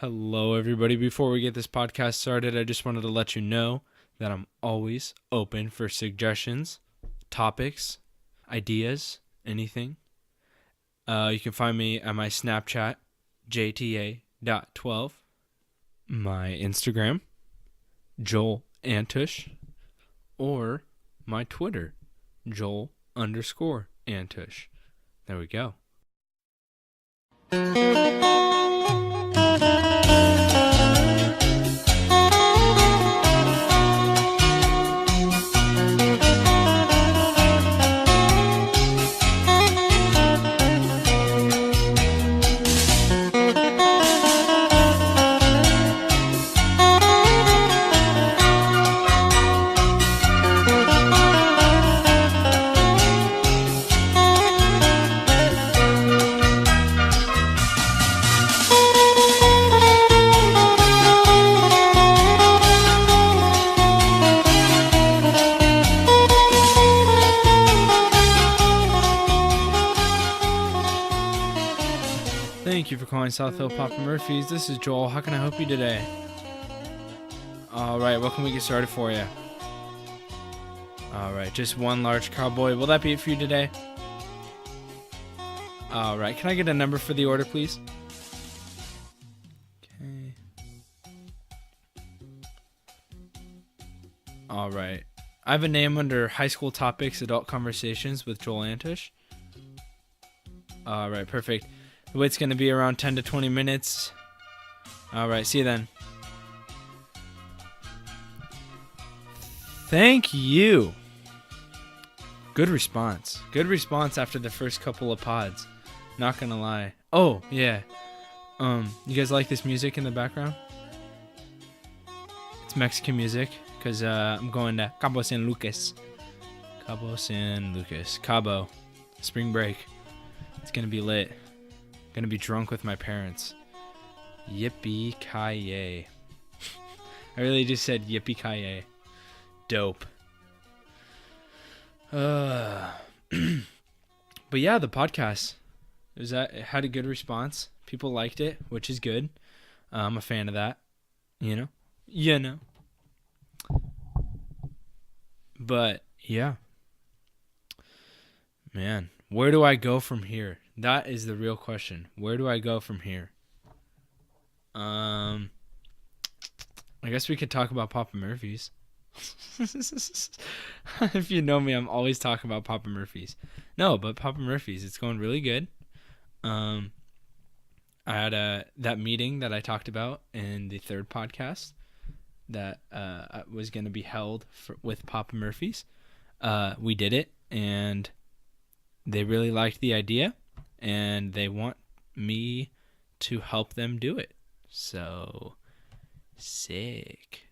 Hello, everybody. Before we get this podcast started, I just wanted to let you know that I'm always open for suggestions, topics, ideas, anything. You can find me at my Snapchat, jta.12, my Instagram, Joel Antush, or my Twitter, Joel_Antush. There we go. Thank you for calling South Hill Papa Murphy's. This is Joel. How can I help you today? Alright, what can we get started for you? Alright, just one large cowboy. Will that be it for you today? Alright, can I get a number for the order, please? Okay. Alright. I have a name under High School Topics, Adult Conversations with Joel Antush. Alright, perfect. The wait's going to be around 10 to 20 minutes. Alright, see you then. Thank you. Good response. Good response after the first couple of pods. Not gonna lie. Oh, yeah. You guys like this music in the background? It's Mexican music, because I'm going to Cabo San Lucas. Cabo San Lucas. Cabo. Spring break. It's going to be lit. Gonna be drunk with my parents. Yippee-ki-yay. I really just said yippee-ki-yay. Dope. But yeah, the podcast. It had a good response. People liked it, which is good. I'm a fan of that. You know. But yeah. Man, where do I go from here? That is the real question. Where do I go from here? I guess we could talk about Papa Murphy's. If you know me, I'm always talking about Papa Murphy's. No, but Papa Murphy's, it's going really good. I had that meeting that I talked about in the third podcast that was going to be held with Papa Murphy's. We did it, and they really liked the idea. And they want me to help them do it. So, sick.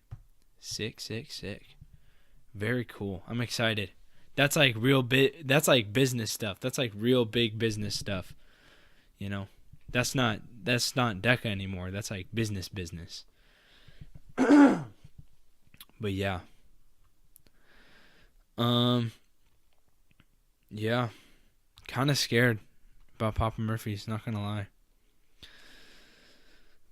Very cool. I'm excited. That's like that's like business stuff. That's like real big business stuff. You know, that's not DECA anymore. That's like business. But yeah. Yeah. Kind of scared about Papa Murphy's, not gonna lie.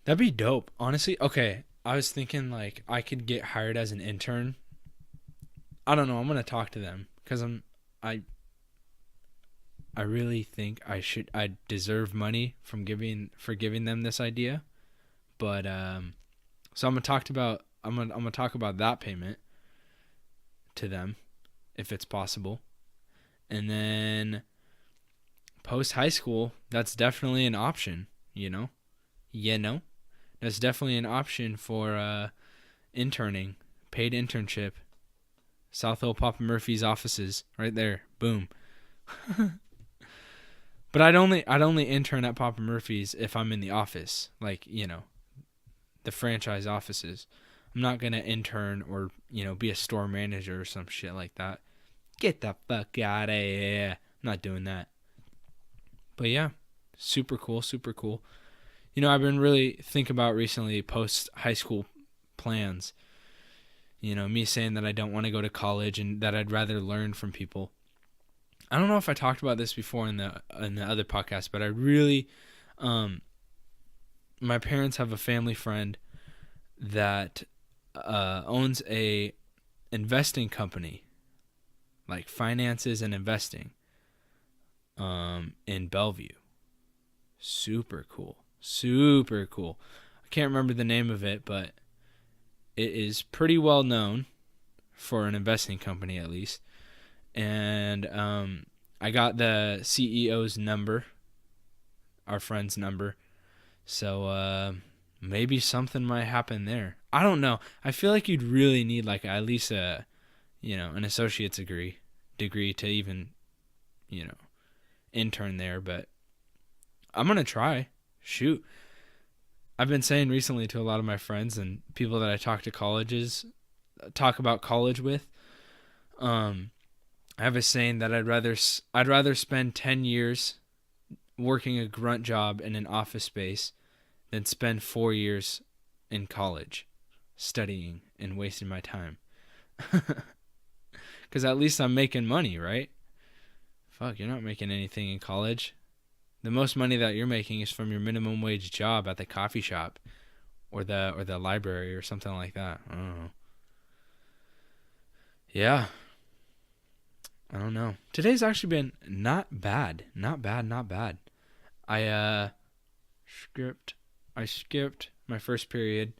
That'd be dope. Honestly, okay, I was thinking like I could get hired as an intern. I don't know, I'm gonna talk to them because I really think I deserve money for giving them this idea. But so I'm gonna talk about that payment to them if it's possible. And then post high school, that's definitely an option, you know? That's definitely an option for interning, paid internship. South Hill Papa Murphy's offices, right there. Boom. But I'd only intern at Papa Murphy's if I'm in the office, like, the franchise offices. I'm not going to intern or, be a store manager or some shit like that. Get the fuck out of here. I'm not doing that. But yeah, super cool. I've been really thinking about recently post high school plans. Me saying that I don't want to go to college and that I'd rather learn from people. I don't know if I talked about this before in the other podcast, but I really my parents have a family friend that owns a investing company, like finances and investing, in Bellevue. Super cool. Super cool. I can't remember the name of it, but it is pretty well known for an investing company, at least. And I got the CEO's number, our friend's number. So maybe something might happen there. I don't know. I feel like you'd really need like at least an associate's degree to even, intern there, but I'm going to try. Shoot. I've been saying recently to a lot of my friends and people that I talk about college with, I have a saying that I'd rather spend 10 years working a grunt job in an office space than spend 4 years in college studying and wasting my time. Because at least I'm making money, right? Fuck, you're not making anything in college. The most money that you're making is from your minimum wage job at the coffee shop or the library or something like that. I don't know. Yeah. I don't know. Today's actually been not bad. Not bad. I skipped my first period.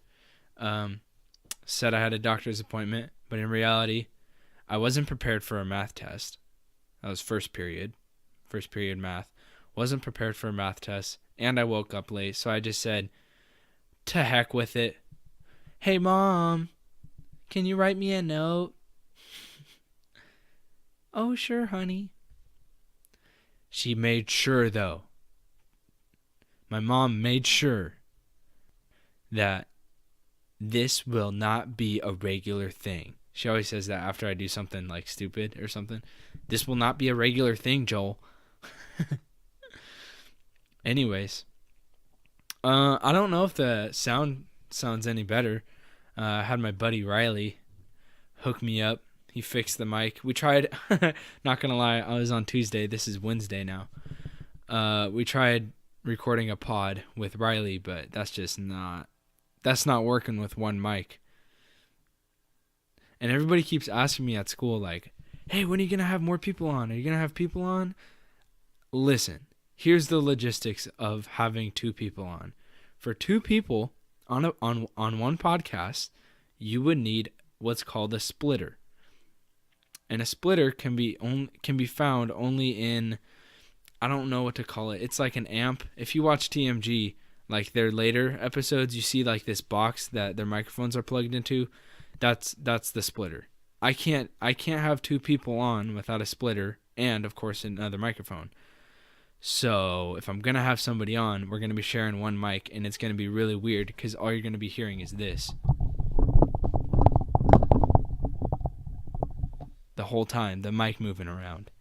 Said I had a doctor's appointment, but in reality, I wasn't prepared for a math test. That was first period math. Wasn't prepared for a math test, and I woke up late, so I just said, to heck with it. Hey, Mom, can you write me a note? Oh, sure, honey. She made sure, though. My mom made sure that this will not be a regular thing. She always says that after I do something like stupid or something. This will not be a regular thing, Joel. Anyways, I don't know if the sound sounds any better. I had my buddy Riley hook me up. He fixed the mic. We tried, not going to lie, I was on Tuesday. This is Wednesday now. We tried recording a pod with Riley, but that's not working with one mic. And everybody keeps asking me at school, like, hey, when are you going to have more people on? Are you going to have people on? Listen, here's the logistics of having 2 people on. For 2 people on one podcast, you would need what's called a splitter. And a splitter can be found only in, I don't know what to call it. It's like an amp. If you watch TMG, like their later episodes, you see like this box that their microphones are plugged into. That's the splitter. I can't have 2 people on without a splitter and of course another microphone. So if I'm going to have somebody on, we're going to be sharing one mic, and it's going to be really weird because all you're going to be hearing is this. The whole time, the mic moving around.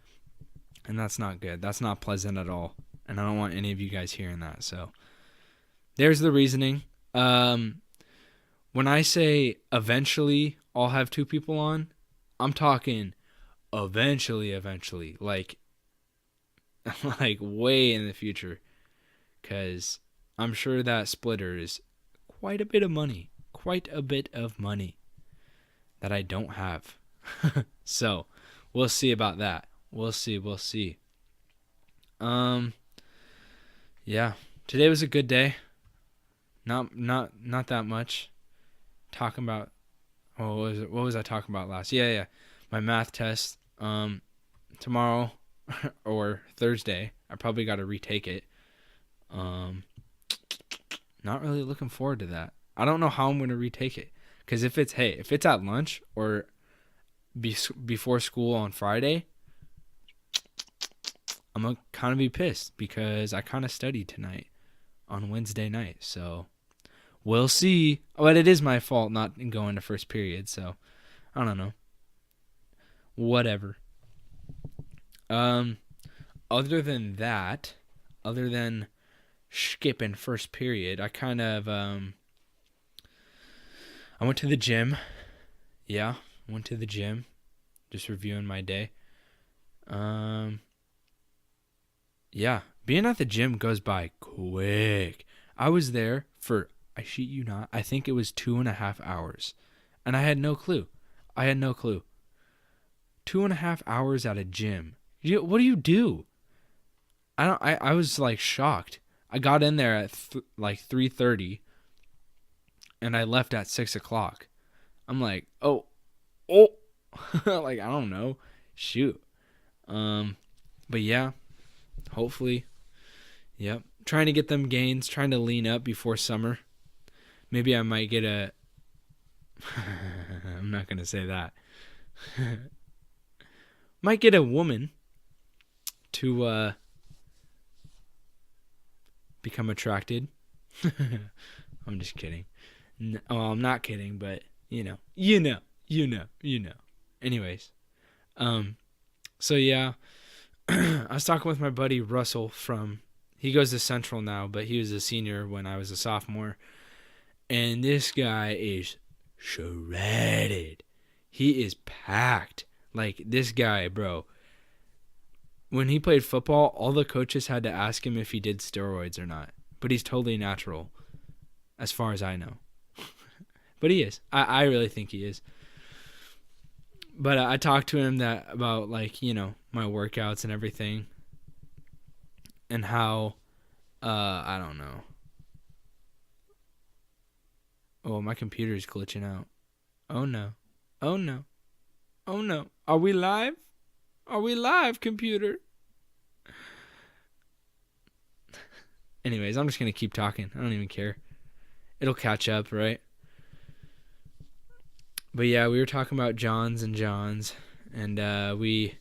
And that's not good. That's not pleasant at all. And I don't want any of you guys hearing that. So there's the reasoning. When I say eventually I'll have 2 people on, I'm talking eventually, like way in the future, because I'm sure that splitter is quite a bit of money that I don't have. So we'll see about that. We'll see. Yeah, today was a good day. Not that much. Talking about, what was I talking about last? Yeah, my math test. Tomorrow or Thursday, I probably got to retake it. Not really looking forward to that. I don't know how I'm going to retake it, because if it's at lunch or before school on Friday, I'm going to kind of be pissed because I kind of studied tonight on Wednesday night. So we'll see. But it is my fault not going to first period. So I don't know. Whatever. Other than skipping first period, I kind of, I went to the gym. Yeah, went to the gym. Just reviewing my day. Yeah, being at the gym goes by quick. I was there for, I shit you not, I think it was 2.5 hours. And I had no clue. 2.5 hours at a gym. What do you do? I was like shocked. I got in there at like 3:30 and I left at 6 o'clock. I'm like, oh, like, I don't know. Shoot. But yeah, hopefully. Yep. Trying to get them gains, trying to lean up before summer. Maybe I might get a, I'm not going to say that. Might get a woman to become attracted. I'm just kidding. No, I'm not kidding, but you know. Anyways, so yeah, I was talking with my buddy Russell he goes to Central now, but he was a senior when I was a sophomore, and this guy is shredded. He is packed. Like, this guy, bro, when he played football, all the coaches had to ask him if he did steroids or not. But he's totally natural, as far as I know. But he is. I really think he is. But I talked to him about, like, you know, my workouts and everything. And how, I don't know. Oh, my computer's glitching out. Oh, no. Are we live? Computer? Anyways, I'm just going to keep talking. I don't even care. It'll catch up, right? But yeah, we were talking about Johns. And we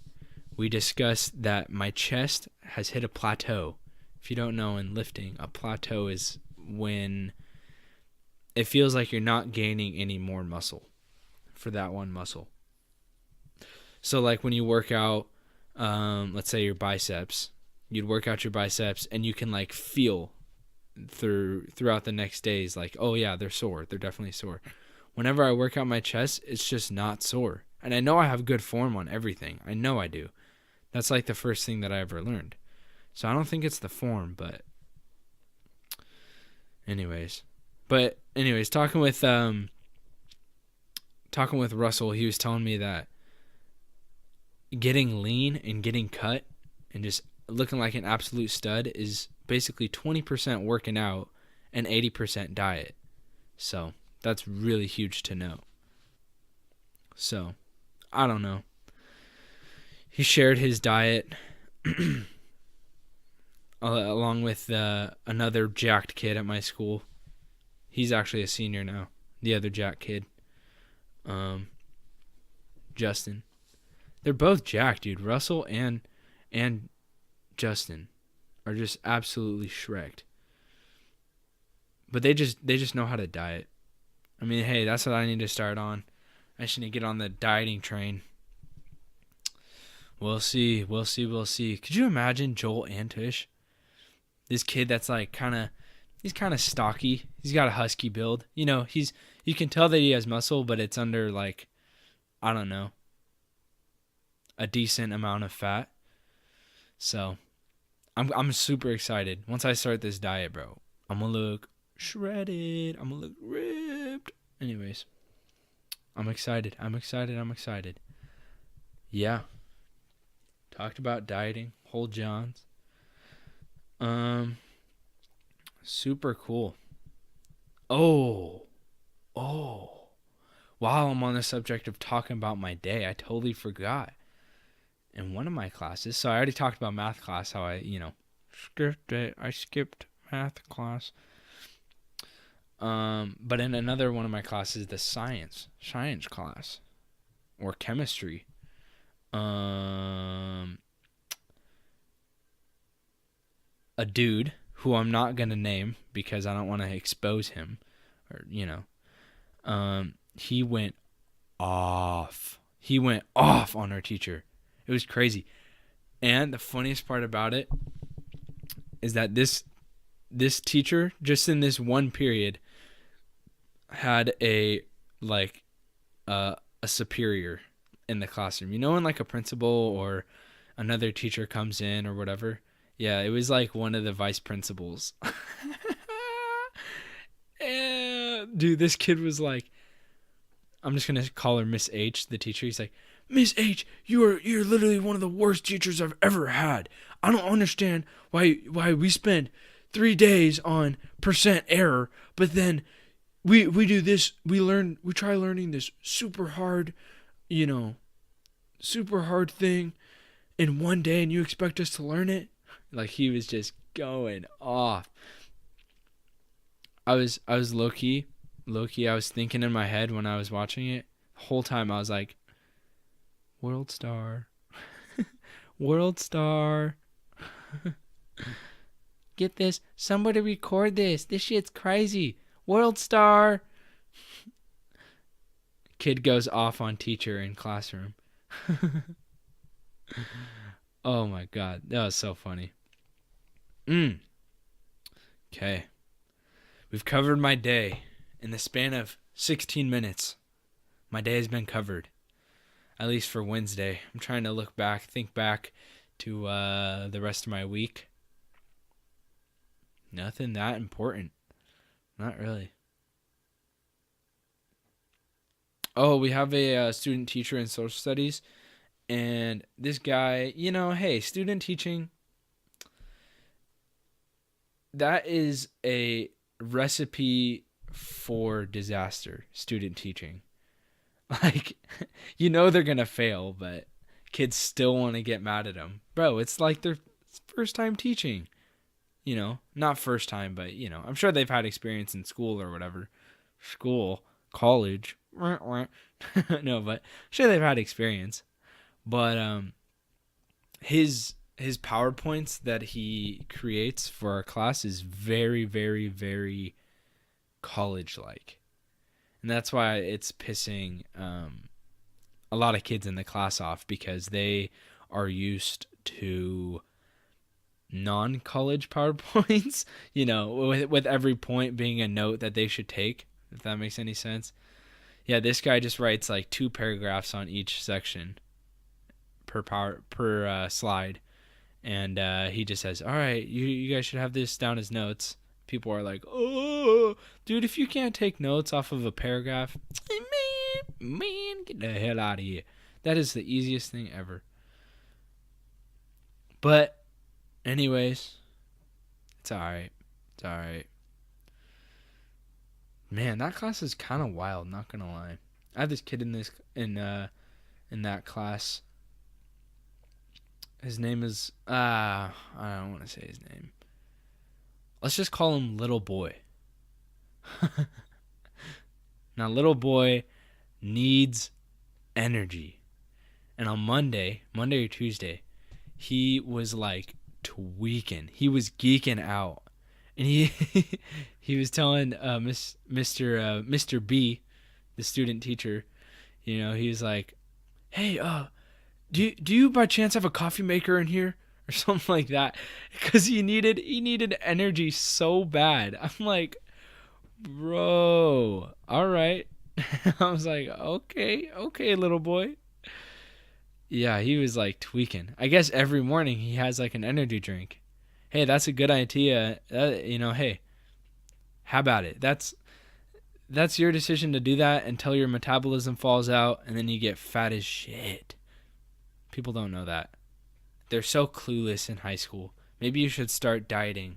discussed that my chest has hit a plateau. If you don't know, in lifting, a plateau is when it feels like you're not gaining any more muscle for that one muscle. So like when you work out, let's say your biceps, you'd work out your biceps and you can like feel throughout the next days, like, oh yeah, they're sore. They're definitely sore. Whenever I work out my chest, it's just not sore. And I know I have good form on everything. I know I do. That's like the first thing that I ever learned. So I don't think it's the form, but anyways, talking with Russell, he was telling me that getting lean and getting cut and just looking like an absolute stud is basically 20% working out and 80% diet. So that's really huge to know. So I don't know. He shared his diet along with another jacked kid at my school. He's actually a senior now. The other jacked kid, Justin. They're both jacked, dude. Russell and Justin are just absolutely shreked. But they just know how to diet. I mean, hey, that's what I need to start on. I just need to get on the dieting train. We'll see. Could you imagine Joel Antush? This kid that's like he's kind of stocky. He's got a husky build. You know, you can tell that he has muscle, but it's under like, I don't know, a decent amount of fat. So I'm super excited. Once I start this diet, bro, I'm gonna look shredded. I'm gonna look ripped. Anyways, I'm excited. Yeah. Talked about dieting, whole Johns. Super cool. Oh. While I'm on the subject of talking about my day, I totally forgot. In one of my classes, so I already talked about math class, how I skipped math class. But in another one of my classes, the science class, or chemistry, a dude who I'm not gonna name because I don't want to expose him, or he went off. On our teacher. It was crazy. And the funniest part about it is that this teacher, just in this one period, had a superior in the classroom. You know, when like a principal or another teacher comes in or whatever. Yeah, it was like one of the vice principals. Dude, this kid was like, I'm just gonna call her Miss H, the teacher. He's like, Miss H, you're literally one of the worst teachers I've ever had. I don't understand why we spend 3 days on percent error, but then we do this. We try learning this super hard thing in 1 day, and you expect us to learn it? Like, he was just going off. I was low key. I was thinking in my head when I was watching it. The whole time I was like, World Star. World Star. Get this. Somebody record this. This shit's crazy. World Star. Kid goes off on teacher in classroom. Oh my God. That was so funny. Okay. We've covered my day. In the span of 16 minutes, my day has been covered. At least for Wednesday. I'm trying to think back to the rest of my week. Nothing that important. Not really. Oh, we have a student teacher in social studies. And this guy, hey, student teaching, that is a recipe for disaster, student teaching. Like, they're going to fail, but kids still want to get mad at them. Bro, it's like their first time teaching. Not first time, but, I'm sure they've had experience in school or whatever. College. No, but I'm sure they've had experience. But his PowerPoints that he creates for our class is very, very, very college-like. And that's why it's pissing a lot of kids in the class off, because they are used to non-college PowerPoints, with every point being a note that they should take, if that makes any sense. Yeah, this guy just writes like 2 paragraphs on each section per slide. And he just says, all right, you guys should have this down as notes. People are like, oh, dude, if you can't take notes off of a paragraph, man, get the hell out of here. That is the easiest thing ever. But anyways, it's all right. It's all right. Man, that class is kind of wild, not going to lie. I have this kid in that class. His name is, I don't want to say his name. Let's just call him Little Boy. Now, Little Boy needs energy. And on Monday or Tuesday, he was like tweaking. He was geeking out. And he was telling Mr. B, the student teacher, he was like, hey, do you by chance have a coffee maker in here? Or something like that, because he needed energy so bad. I'm like, bro, all right. I was like, okay, little boy. Yeah, he was like tweaking. I guess every morning he has like an energy drink. Hey, that's a good idea. Hey, how about it? That's your decision to do that until your metabolism falls out and then you get fat as shit. People don't know that. They're so clueless in high school. Maybe you should start dieting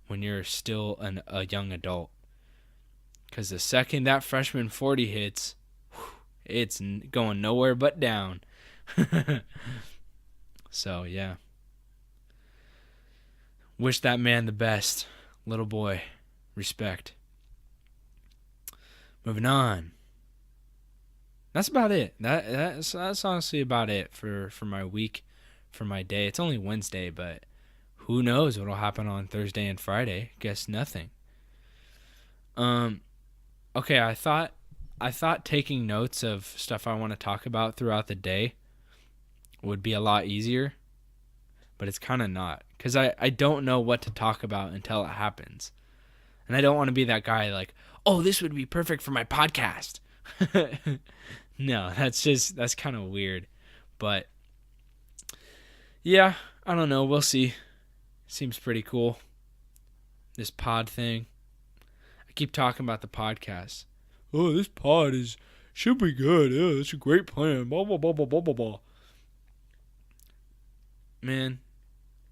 when you're still a young adult. Because the second that freshman 40 hits, it's going nowhere but down. So, yeah. Wish that man the best. Little boy. Respect. Moving on. That's about it. That's honestly about it for my week, for my day. It's only Wednesday, but who knows what'll happen on Thursday and Friday? Guess nothing. Okay, I thought taking notes of stuff I want to talk about throughout the day would be a lot easier, but it's kind of not, because I don't know what to talk about until it happens. And I don't want to be that guy like, oh, this would be perfect for my podcast. No, that's kind of weird. But yeah, I don't know. We'll see. Seems pretty cool. This pod thing. I keep talking about the podcast. Oh, this pod should be good. Yeah, it's a great plan. Blah, blah, blah, blah, blah, blah, blah. Man,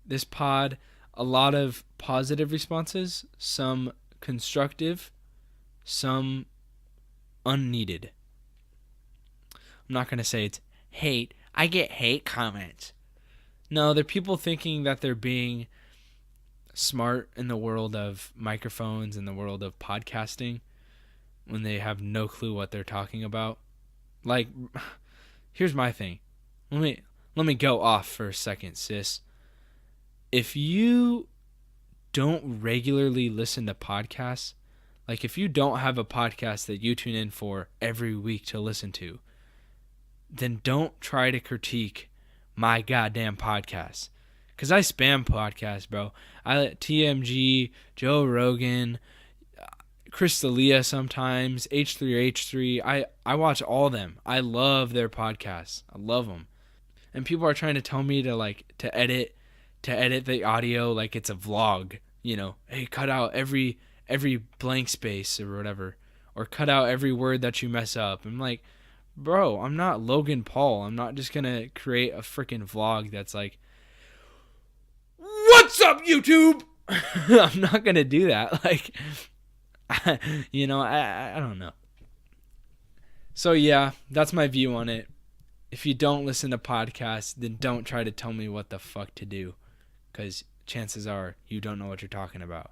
this pod, a lot of positive responses, some constructive, some unneeded. I'm not going to say it's hate. I get hate comments. No, they're people thinking that they're being smart in the world of microphones, in the world of podcasting, when they have no clue what they're talking about. Like, here's my thing. Let me go off for a second, sis. If you don't regularly listen to podcasts, like if you don't have a podcast that you tune in for every week to listen to, then don't try to critique my goddamn podcast. Because I spam podcasts, bro. TMG, Joe Rogan, Chris D'Elia sometimes, H3H3. I watch all of them. I love their podcasts. I love them. And people are trying to tell me to edit the audio like it's a vlog. You know, hey, cut out every blank space or whatever. Or cut out every word that you mess up. I'm like, bro, I'm not Logan Paul. I'm not just going to create a freaking vlog that's like, what's up, YouTube? I'm not going to do that. Like, you know, I don't know. So, yeah, that's my view on it. If you don't listen to podcasts, then don't try to tell me what the fuck to do. Because chances are you don't know what you're talking about.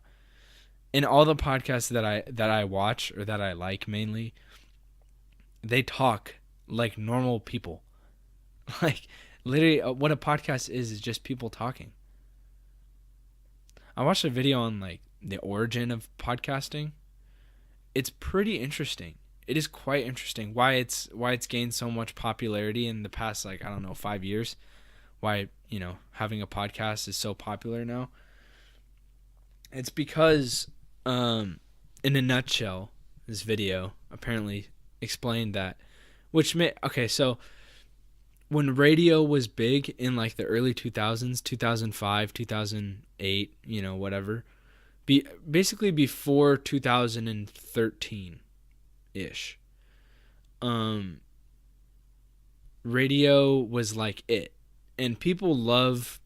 In all the podcasts that I watch, or that I like mainly, they talk like normal people. Like, literally, what a podcast is just people talking. I watched a video on, like, the origin of podcasting. It's pretty interesting. It is quite interesting why it's gained so much popularity in the past, like, I don't know, 5 years. Why, you know, having a podcast is so popular now. It's because, in a nutshell, this video apparently explained that, okay, so when radio was big in like the early 2000s, 2005, 2008, you know, whatever, basically before 2013-ish, radio was like it. And people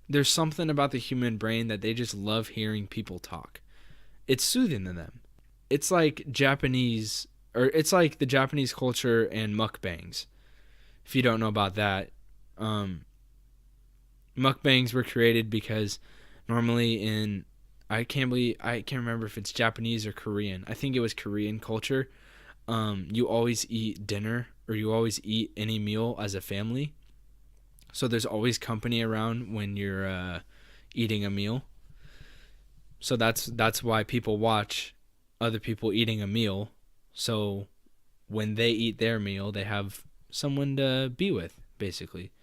there's something about the human brain that they just love hearing people talk. It's soothing to them. It's like it's like the Japanese culture and mukbangs. If you don't know about that, mukbangs were created because normally I can't remember if it's Japanese or Korean. I think it was Korean culture. You always eat dinner, or you always eat any meal as a family. So there's always company around when you're eating a meal. So that's why people watch other people eating a meal. So when they eat their meal, they have someone to be with, basically.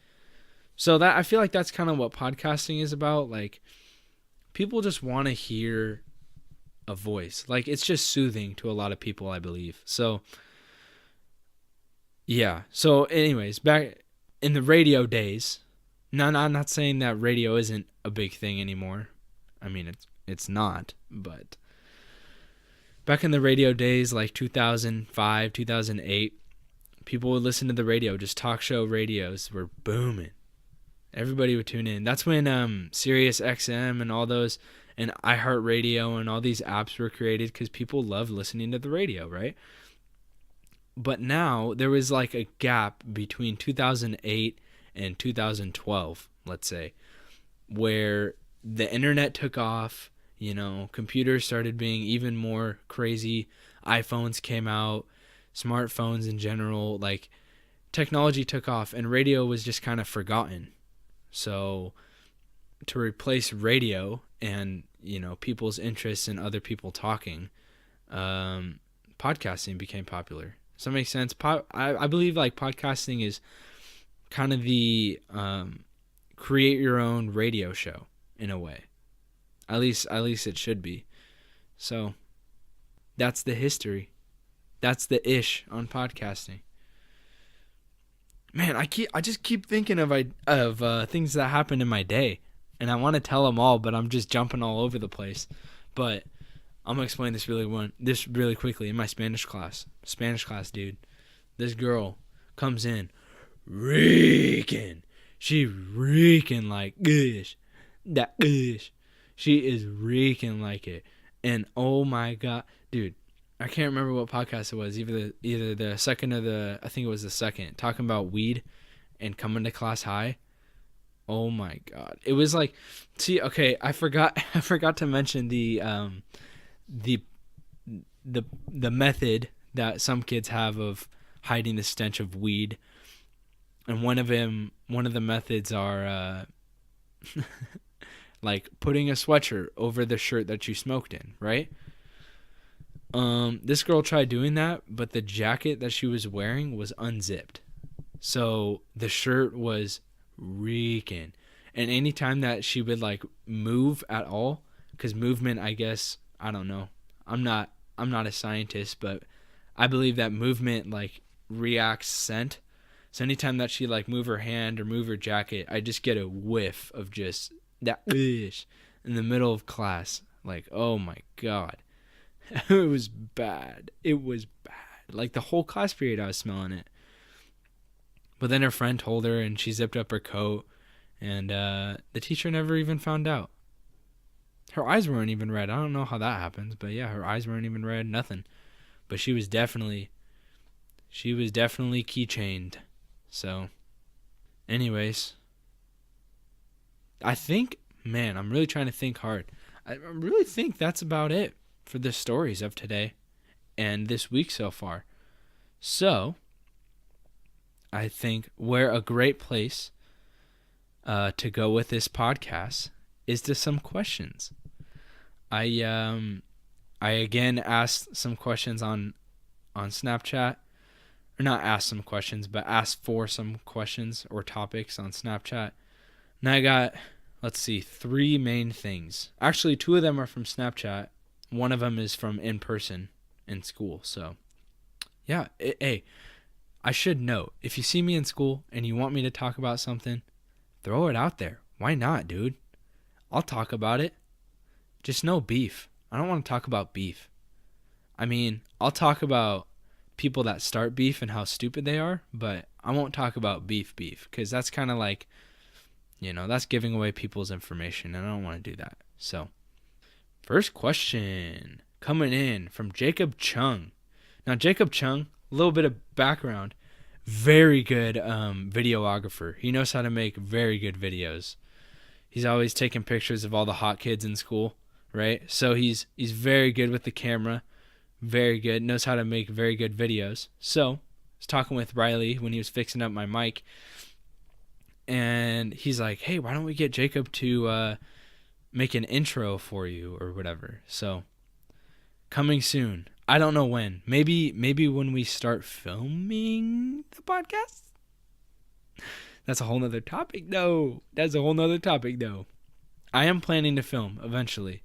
So that, I feel like that's kind of what podcasting is about. Like, people just want to hear a voice. Like, it's just soothing to a lot of people, I believe. So, yeah. So, anyways, back in the radio days, no, I'm not saying that radio isn't a big thing anymore. I mean, it's not, but back in the radio days, like 2005, 2008, people would listen to the radio. Just talk show radios were booming. Everybody would tune in. That's when Sirius XM and all those, and iHeartRadio and all these apps were created because people love listening to the radio, right? But now there was like a gap between 2008 and 2012, let's say, where the internet took off. You know, computers started being even more crazy. iPhones came out, smartphones in general, like technology took off, and radio was just kind of forgotten. So to replace radio and, you know, people's interests in other people talking, podcasting became popular. Does that make sense? I believe like podcasting is kind of the create your own radio show in a way. At least it should be. So that's the history. That's the ish on podcasting. Man, I just keep thinking of things that happened in my day, and I want to tell them all, but I'm just jumping all over the place. But I'm gonna explain this really quickly. In my Spanish class, dude, this girl comes in reeking. She reeking like gosh, that gosh. She is reeking like it, and oh my god, dude, I can't remember what podcast it was. Either the second or I think it was the second, talking about weed and coming to class high. Oh my god, it was like, see, okay, I forgot to mention the method that some kids have of hiding the stench of weed, and one of the methods are like putting a sweatshirt over the shirt that you smoked in, right? This girl tried doing that, but the jacket that she was wearing was unzipped, so the shirt was reeking. And anytime that she would like move at all, because movement, I guess, I don't know, I'm not a scientist, but I believe that movement like reacts scent. So anytime that she like move her hand or move her jacket, I just get a whiff of just that in the middle of class. Like, oh my god. It was bad. It was bad. Like the whole class period I was smelling it. But then her friend told her, and she zipped up her coat, and the teacher never even found out. Her eyes weren't even red. I don't know how that happens, but yeah, her eyes weren't even red, nothing. But she was definitely keychained. So, anyways, I think, man, I'm really trying to think hard. I really think that's about it for the stories of today and this week so far. So, I think where a great place to go with this podcast is to some questions. I again asked some questions on Snapchat, or not asked some questions, but asked for some questions or topics on Snapchat. And I got, let's see, 3 main things. Actually, 2 of them are from Snapchat. One of them is from in person in school. So, yeah, hey, I should note, if you see me in school and you want me to talk about something, throw it out there. Why not, dude? I'll talk about it. Just no beef. I don't want to talk about beef. I mean, I'll talk about people that start beef and how stupid they are, but I won't talk about beef, because that's kind of like, that's giving away people's information, and I don't want to do that. So, first question coming in from Jacob Chung. Now, Jacob Chung, a little bit of background, very good videographer. He knows how to make very good videos. He's always taking pictures of all the hot kids in school, right? So he's very good with the camera, very good, knows how to make very good videos. So I was talking with Riley when he was fixing up my mic, and he's like, hey, why don't we get Jacob to make an intro for you or whatever. So coming soon. I don't know when. Maybe when we start filming the podcast. That's a whole nother topic, though. I am planning to film eventually.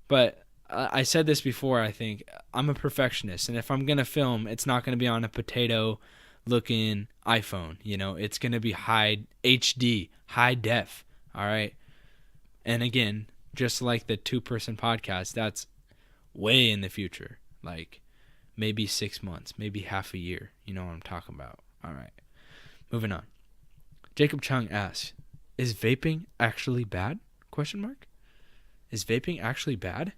But I said this before, I think. I'm a perfectionist. And if I'm going to film, it's not going to be on a potato-looking iPhone. It's going to be high HD, high def. All right? And again, just like the 2-person podcast, that's way in the future. Like maybe 6 months, maybe half a year. You know what I'm talking about. All right. Moving on. Jacob Chung asks, is vaping actually bad? ? Is vaping actually bad?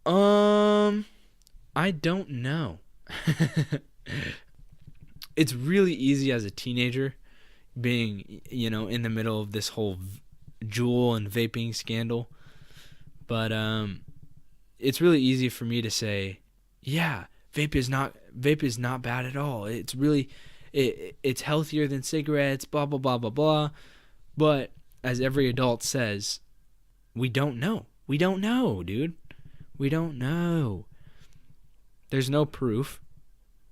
I don't know. It's really easy as a teenager being, in the middle of this whole Juul and vaping scandal. But it's really easy for me to say, yeah, vape is not bad at all. It's really it's healthier than cigarettes, blah blah blah blah blah. But as every adult says, we don't know. We don't know, dude. We don't know. There's no proof.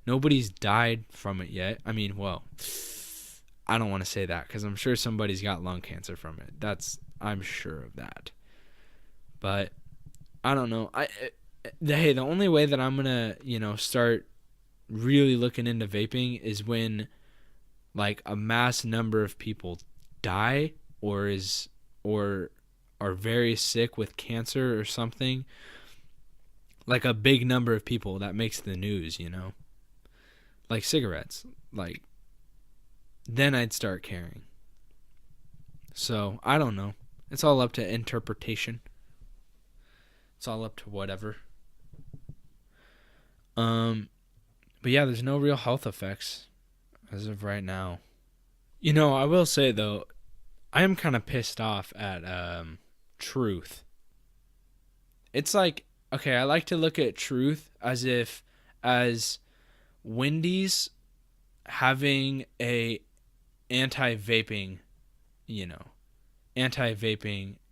Nobody's died from it yet. I mean, well, I don't want to say that because I'm sure somebody's got lung cancer from it. I'm sure of that. But I don't know. The only way that I'm gonna, start really looking into vaping is when, like, a mass number of people die or are very sick with cancer or something, like a big number of people that makes the news, like cigarettes, like then I'd start caring. So I don't know. It's all up to interpretation. It's all up to whatever. But yeah, there's no real health effects as of right now. I will say though, I am kind of pissed off at truth. It's like, okay, I like to look at truth as Wendy's having a anti-vaping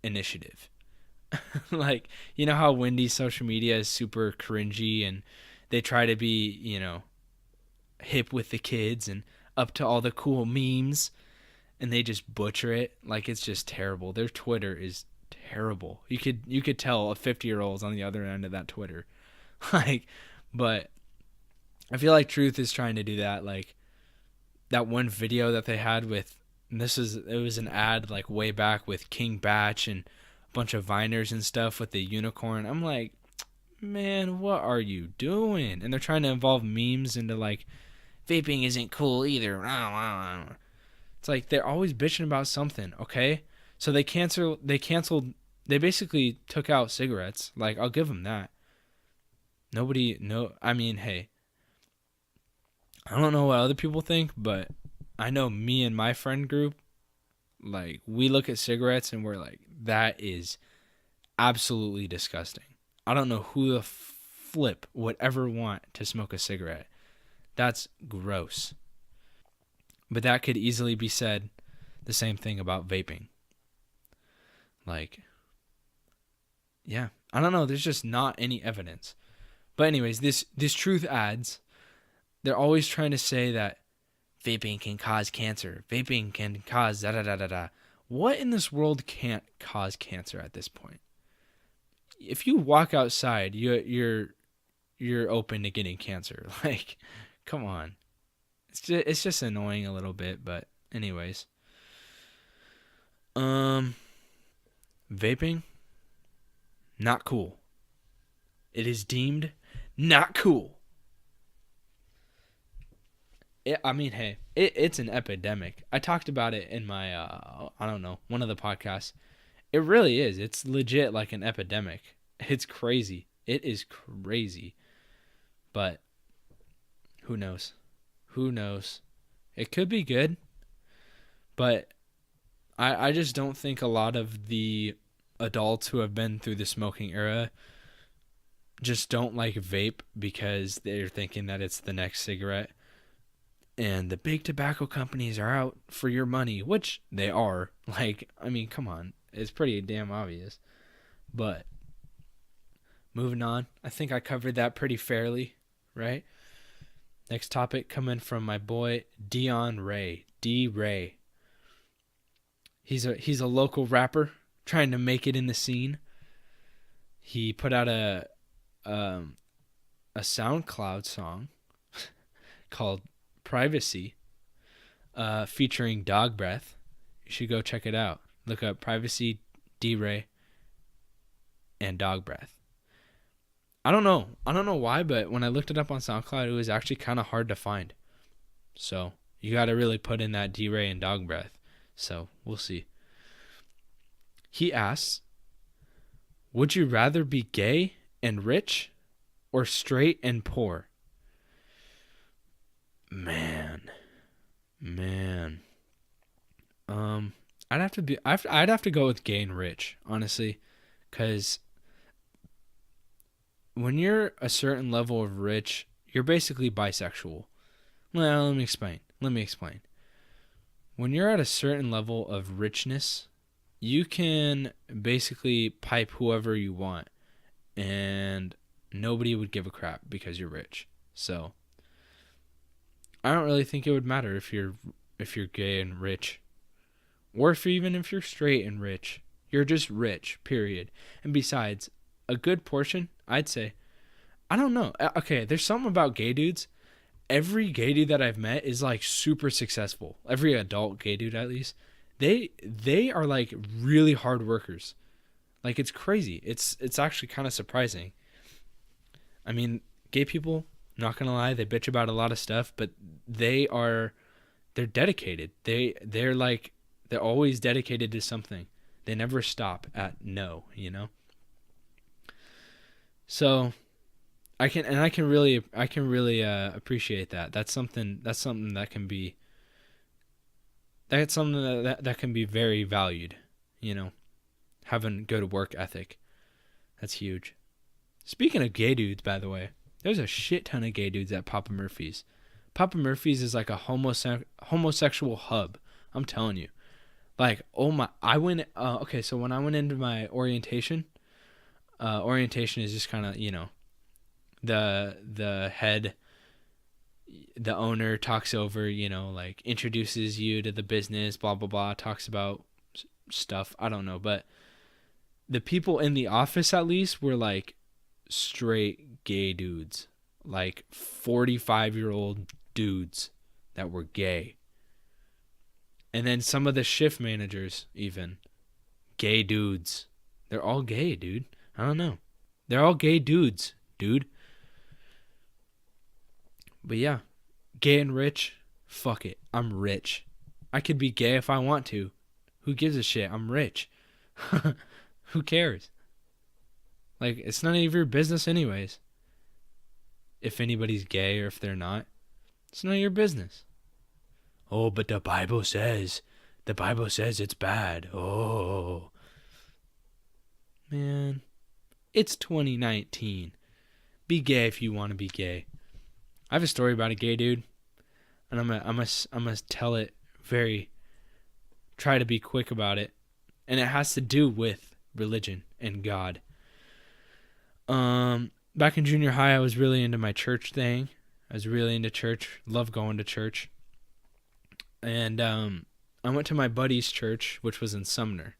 initiative. Like, how Wendy's social media is super cringy and they try to be, hip with the kids and up to all the cool memes, and they just butcher it. Like, it's just terrible. Their Twitter is terrible. You could tell a 50-year-old's on the other end of that Twitter. But I feel like Truth is trying to do that. Like, that one video that they had with, it was an ad like way back with King Batch and a bunch of Viners and stuff with the unicorn. I'm like, man, what are you doing? And they're trying to involve memes into like, vaping isn't cool either. It's like they're always bitching about something, okay? So they they basically took out cigarettes. Like, I'll give them that. Hey, I don't know what other people think, but I know me and my friend group, like, we look at cigarettes and we're like, that is absolutely disgusting. I don't know who the flip would ever want to smoke a cigarette. That's gross. But that could easily be said the same thing about vaping. Like, yeah, I don't know. There's just not any evidence. But anyways, this Truth ads, they're always trying to say that vaping can cause cancer. Vaping can cause da-da-da-da-da. What in this world can't cause cancer at this point? If you walk outside, you're open to getting cancer. Like, come on. It's just annoying a little bit, but anyways. Vaping, not cool. It is deemed not cool. It's an epidemic. I talked about it in my, one of the podcasts. It really is. It's legit like an epidemic. It's crazy. It is crazy. But who knows? Who knows? It could be good. But I just don't think a lot of the adults who have been through the smoking era just don't like vape because they're thinking that it's the next cigarette. And the big tobacco companies are out for your money, which they are. Like, come on. It's pretty damn obvious. But moving on. I think I covered that pretty fairly, right? Next topic coming from my boy Dion Ray. D-Ray. He's a local rapper trying to make it in the scene. He put out a SoundCloud song called Privacy, featuring Dog Breath. You should go check it out. Look up Privacy, D-Ray, and Dog Breath. I don't know why, but when I looked it up on SoundCloud, it was actually kind of hard to find. So you got to really put in that D-Ray and Dog Breath. So we'll see. He asks, would you rather be gay and rich or straight and poor? Man. I'd have to go with gay and rich, honestly, because when you're a certain level of rich, you're basically bisexual. Well, let me explain. When you're at a certain level of richness, you can basically pipe whoever you want, and nobody would give a crap because you're rich. So I don't really think it would matter if you're gay and rich, or if you're straight and rich. You're just rich, period. And besides, a good portion, I'd say, I don't know. Okay, there's something about gay dudes. Every gay dude that I've met is like super successful. Every adult gay dude, at least, they are like really hard workers. Like, it's crazy. It's actually kind of surprising. I mean, gay people, not gonna lie, they bitch about a lot of stuff, but they're dedicated. They're always dedicated to something. They never stop at no, you know? So I can really appreciate that. That's something that can be very valued, you know, having go to work ethic. That's huge. Speaking of gay dudes, by the way, there's a shit ton of gay dudes at Papa Murphy's. Papa Murphy's is like a homosexual hub. I'm telling you. Like, oh my, I went, okay, so when I went into my orientation is just kind of, you know, the head, the owner talks over, you know, like introduces you to the business, blah, blah, blah, talks about stuff. I don't know, but the people in the office at least were like straight gay dudes, like 45-year-old dudes that were gay. And then some of the shift managers, even gay dudes. They're all gay, dude. I don't know. They're all gay dudes, dude. But yeah, gay and rich, fuck it. I'm rich. I could be gay if I want to. Who gives a shit? I'm rich. Who cares? Like, it's none of your business anyways. If anybody's gay or if they're not, it's none of your business. Oh, but the Bible says it's bad. Oh. Man, it's 2019. Be gay if you want to be gay. I have a story about a gay dude, and I'm gonna tell it try to be quick about it, and it has to do with religion and God. Back in junior high, I was really into my church thing. I was really into church. Love going to church. And I went to my buddy's church, which was in Sumner.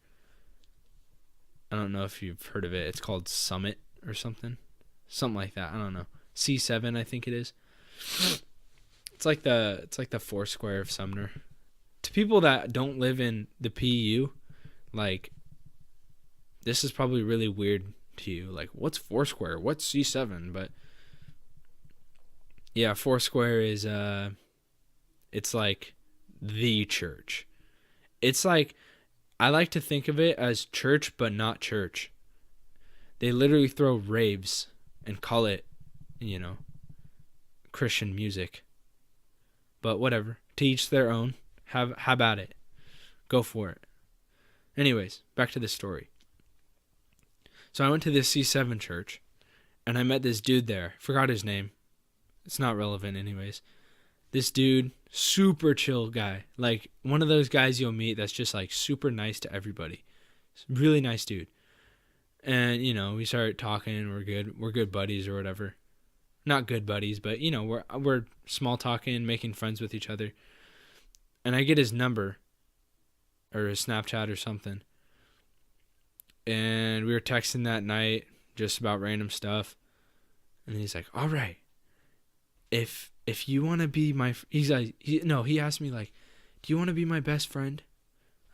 I don't know if you've heard of it. It's called Summit or something. Something like that. I don't know. C7, I think it is. It's like the Foursquare of Sumner. To people that don't live in the PU, like, this is probably really weird to you. Like, what's Foursquare? What's C7? But yeah, Foursquare is it's like the church. It's like, I like to think of it as church but not church. They literally throw raves and call it, you know, Christian music. But whatever. To each their own. Have at it. Go for it. Anyways, back to the story. So I went to this C7 church, and I met this dude there. Forgot his name. It's not relevant anyways. This dude, super chill guy. Like, one of those guys you'll meet that's just, like, super nice to everybody. Really nice dude. And, you know, we started talking, and we're good buddies or whatever. Not good buddies, but, you know, we're small talking, making friends with each other. And I get his number, or his Snapchat or something. And we were texting that night, just about random stuff. And he's like, all right, if you want to be my, he asked me, like, do you want to be my best friend?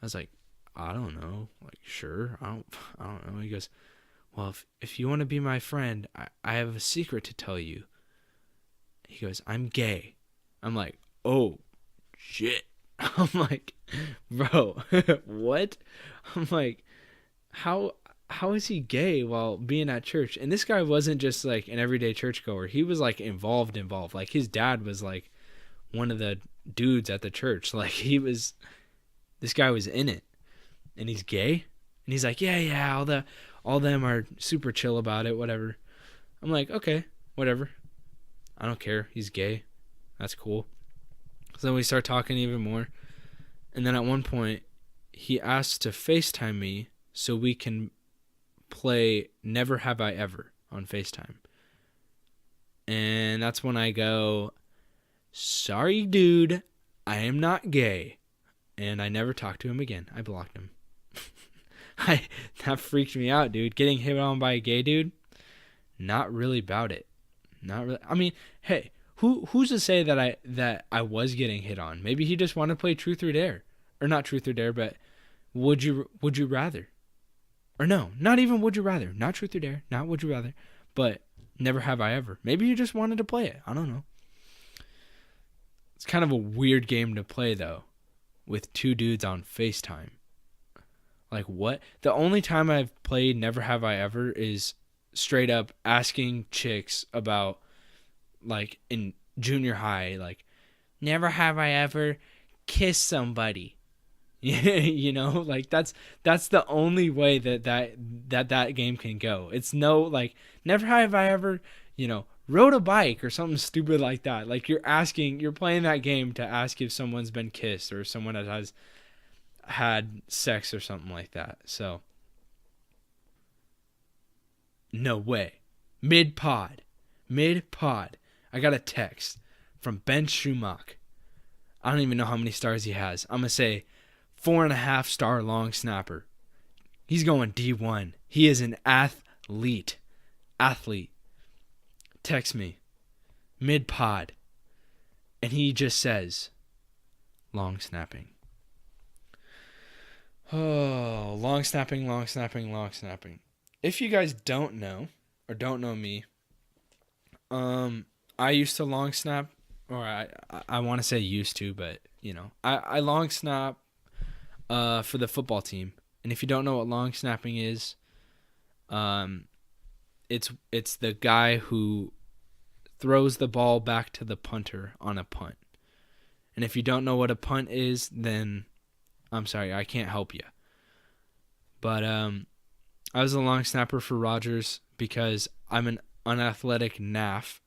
I was like, I don't know, like, sure, I don't know. He goes, well, if you want to be my friend, I have a secret to tell you. He goes, I'm gay. I'm like, oh, shit. I'm like, bro, what? I'm like, how is he gay while being at church? And this guy wasn't just like an everyday churchgoer. He was like involved. Like, his dad was like one of the dudes at the church. Like, this guy was in it. And he's gay? And he's like, yeah, all them are super chill about it, whatever. I'm like, okay, whatever. I don't care. He's gay. That's cool. So then we start talking even more. And then at one point, he asked to FaceTime me so we can play Never Have I Ever on FaceTime. And that's when I go, sorry, dude, I am not gay. And I never talked to him again. I blocked him. That freaked me out, dude. Getting hit on by a gay dude, not really about it. Not really. I mean, hey, who's to say that I was getting hit on? Maybe he just wanted to play Truth or Dare, or not Truth or Dare, but would you rather? Or no, not even would you rather. Not truth or dare. Not would you rather. But never have I ever. Maybe you just wanted to play it. I don't know. It's kind of a weird game to play, though, with two dudes on FaceTime. Like, what? The only time I've played Never Have I Ever is straight up asking chicks about, like, in junior high, like, never have I ever kissed somebody. You know, like, that's the only way that game can go. It's no, like, never have I ever, rode a bike or something stupid like that. Like, you're playing that game to ask if someone's been kissed or someone that has had sex or something like that. So, no way. Mid-pod, I got a text from Ben Schumacher. I don't even know how many stars he has. I'm going to say 4.5-star long snapper. He's going D1. He is an athlete. Text me. Mid-pod. And he just says, long snapping. Oh, long snapping. If you guys don't know, or don't know me, I used to long snap, or I want to say used to, but, I long snap for the football team. And if you don't know what long snapping is, it's the guy who throws the ball back to the punter on a punt. And if you don't know what a punt is, then I'm sorry, I can't help you. But I was a long snapper for Rogers because I'm an unathletic naff.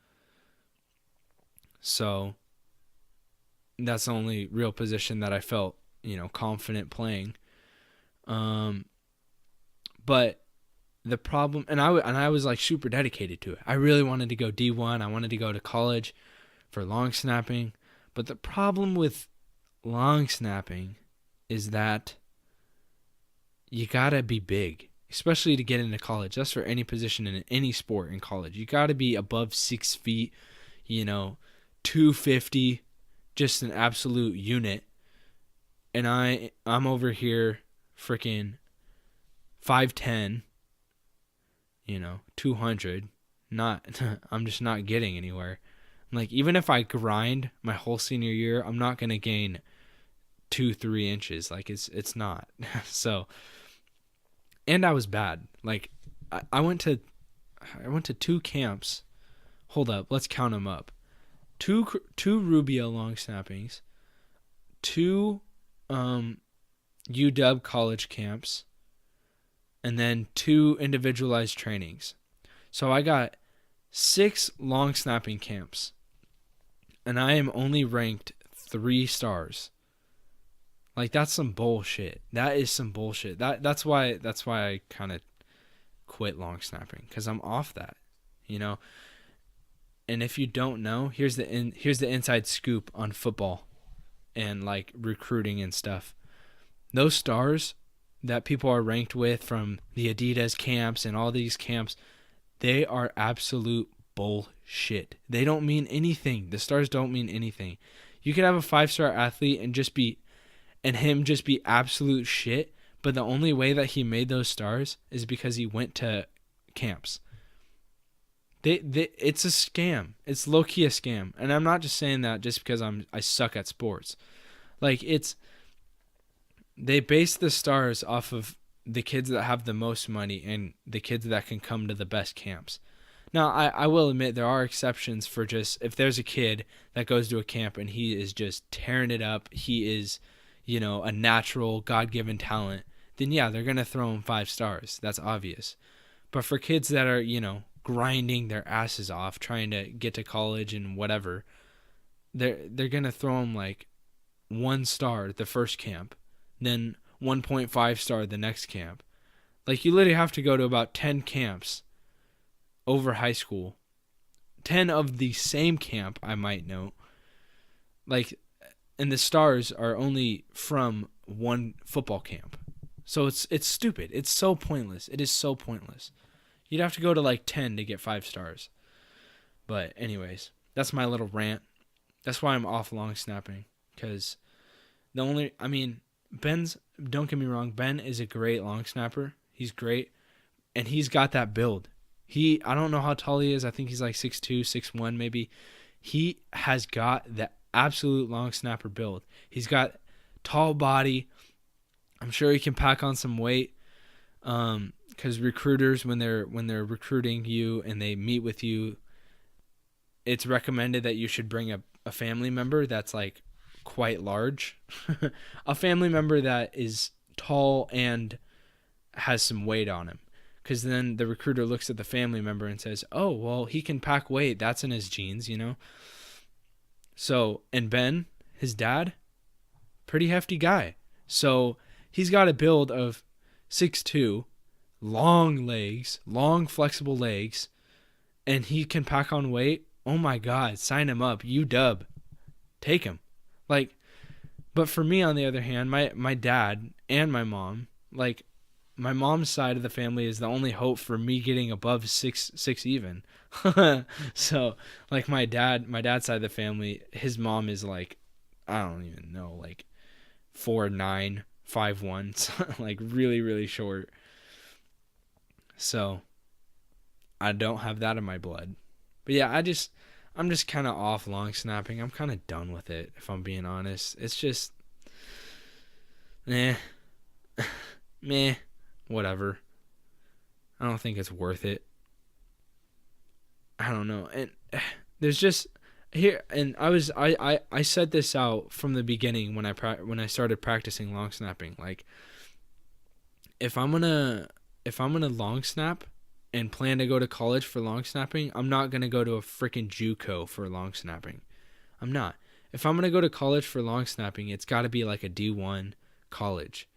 So that's the only real position that I felt, confident playing. But the problem, and I was like super dedicated to it. I really wanted to go D1. I wanted to go to college for long snapping. But the problem with long snapping is that you gotta be big, especially to get into college. That's for any position in any sport in college. You gotta be above 6 feet, 250, just an absolute unit. And I'm over here freaking 5'10", 200. I'm just not getting anywhere. Like, even if I grind my whole senior year, I'm not gonna gain 2-3 inches. Like, it's not. So, and I was bad. Like, I went to 2 camps. Hold up, let's count them up. Two Rubio long snappings, 2 UW college camps, and then 2 individualized trainings. So I got 6 long snapping camps, and I am only ranked 3 stars. Like, that's some bullshit. That is some bullshit. That's why I kind of quit long snapping, because I'm off that, And if you don't know, here's the inside scoop on football and like recruiting and stuff. Those stars that people are ranked with from the Adidas camps and all these camps, they are absolute bullshit. They don't mean anything. The stars don't mean anything. You could have a 5-star athlete and him just be absolute shit, but the only way that he made those stars is because he went to camps. It's a scam. It's low-key a scam. And I'm not just saying that just because I suck at sports. Like, they base the stars off of the kids that have the most money and the kids that can come to the best camps. Now, I will admit there are exceptions for just, if there's a kid that goes to a camp and he is just tearing it up, he is, a natural, God-given talent, then yeah, they're going to throw him 5 stars. That's obvious. But for kids that are, grinding their asses off, trying to get to college and whatever, they're going to throw him like 1 star the first camp, then 1.5 star the next camp. Like, you literally have to go to about 10 camps over high school. 10 of the same camp, I might note. Like, and the stars are only from 1 football camp. So it's stupid. It's so pointless. It is so pointless. You'd have to go to like 10 to get 5 stars. But anyways, that's my little rant. That's why I'm off long snapping. Because Ben's, don't get me wrong, Ben is a great long snapper. He's great. And he's got that build. I don't know how tall he is. I think he's like 6'2", 6'1", maybe. He has got the absolute long snapper build. He's got tall body. I'm sure he can pack on some weight. Because recruiters, when they're recruiting you and they meet with you, it's recommended that you should bring a family member that's like quite large. A family member that is tall and has some weight on him. Because then the recruiter looks at the family member and says, oh, well, he can pack weight. That's in his genes, you know? So, and Ben, his dad, pretty hefty guy. So he's got a build of 6'2", long legs, long flexible legs, and he can pack on weight. Oh my God, sign him up. UW. Take him. Like, but for me, on the other hand, my dad and my mom, like, my mom's side of the family is the only hope for me getting above six even. So, like, my dad's side of the family, his mom is like, I don't even know, like 4'9", 5'1", like really, really short. So, I don't have that in my blood. But yeah, I'm just kind of off long snapping. I'm kind of done with it, if I'm being honest. It's just, meh, whatever. I don't think it's worth it. I don't know. And there's just here, and I said this out from the beginning when I started practicing long snapping. Like, if I'm gonna long snap and plan to go to college for long snapping, I'm not gonna go to a freaking JUCO for long snapping. I'm not. If I'm gonna go to college for long snapping, it's got to be like a D1 college.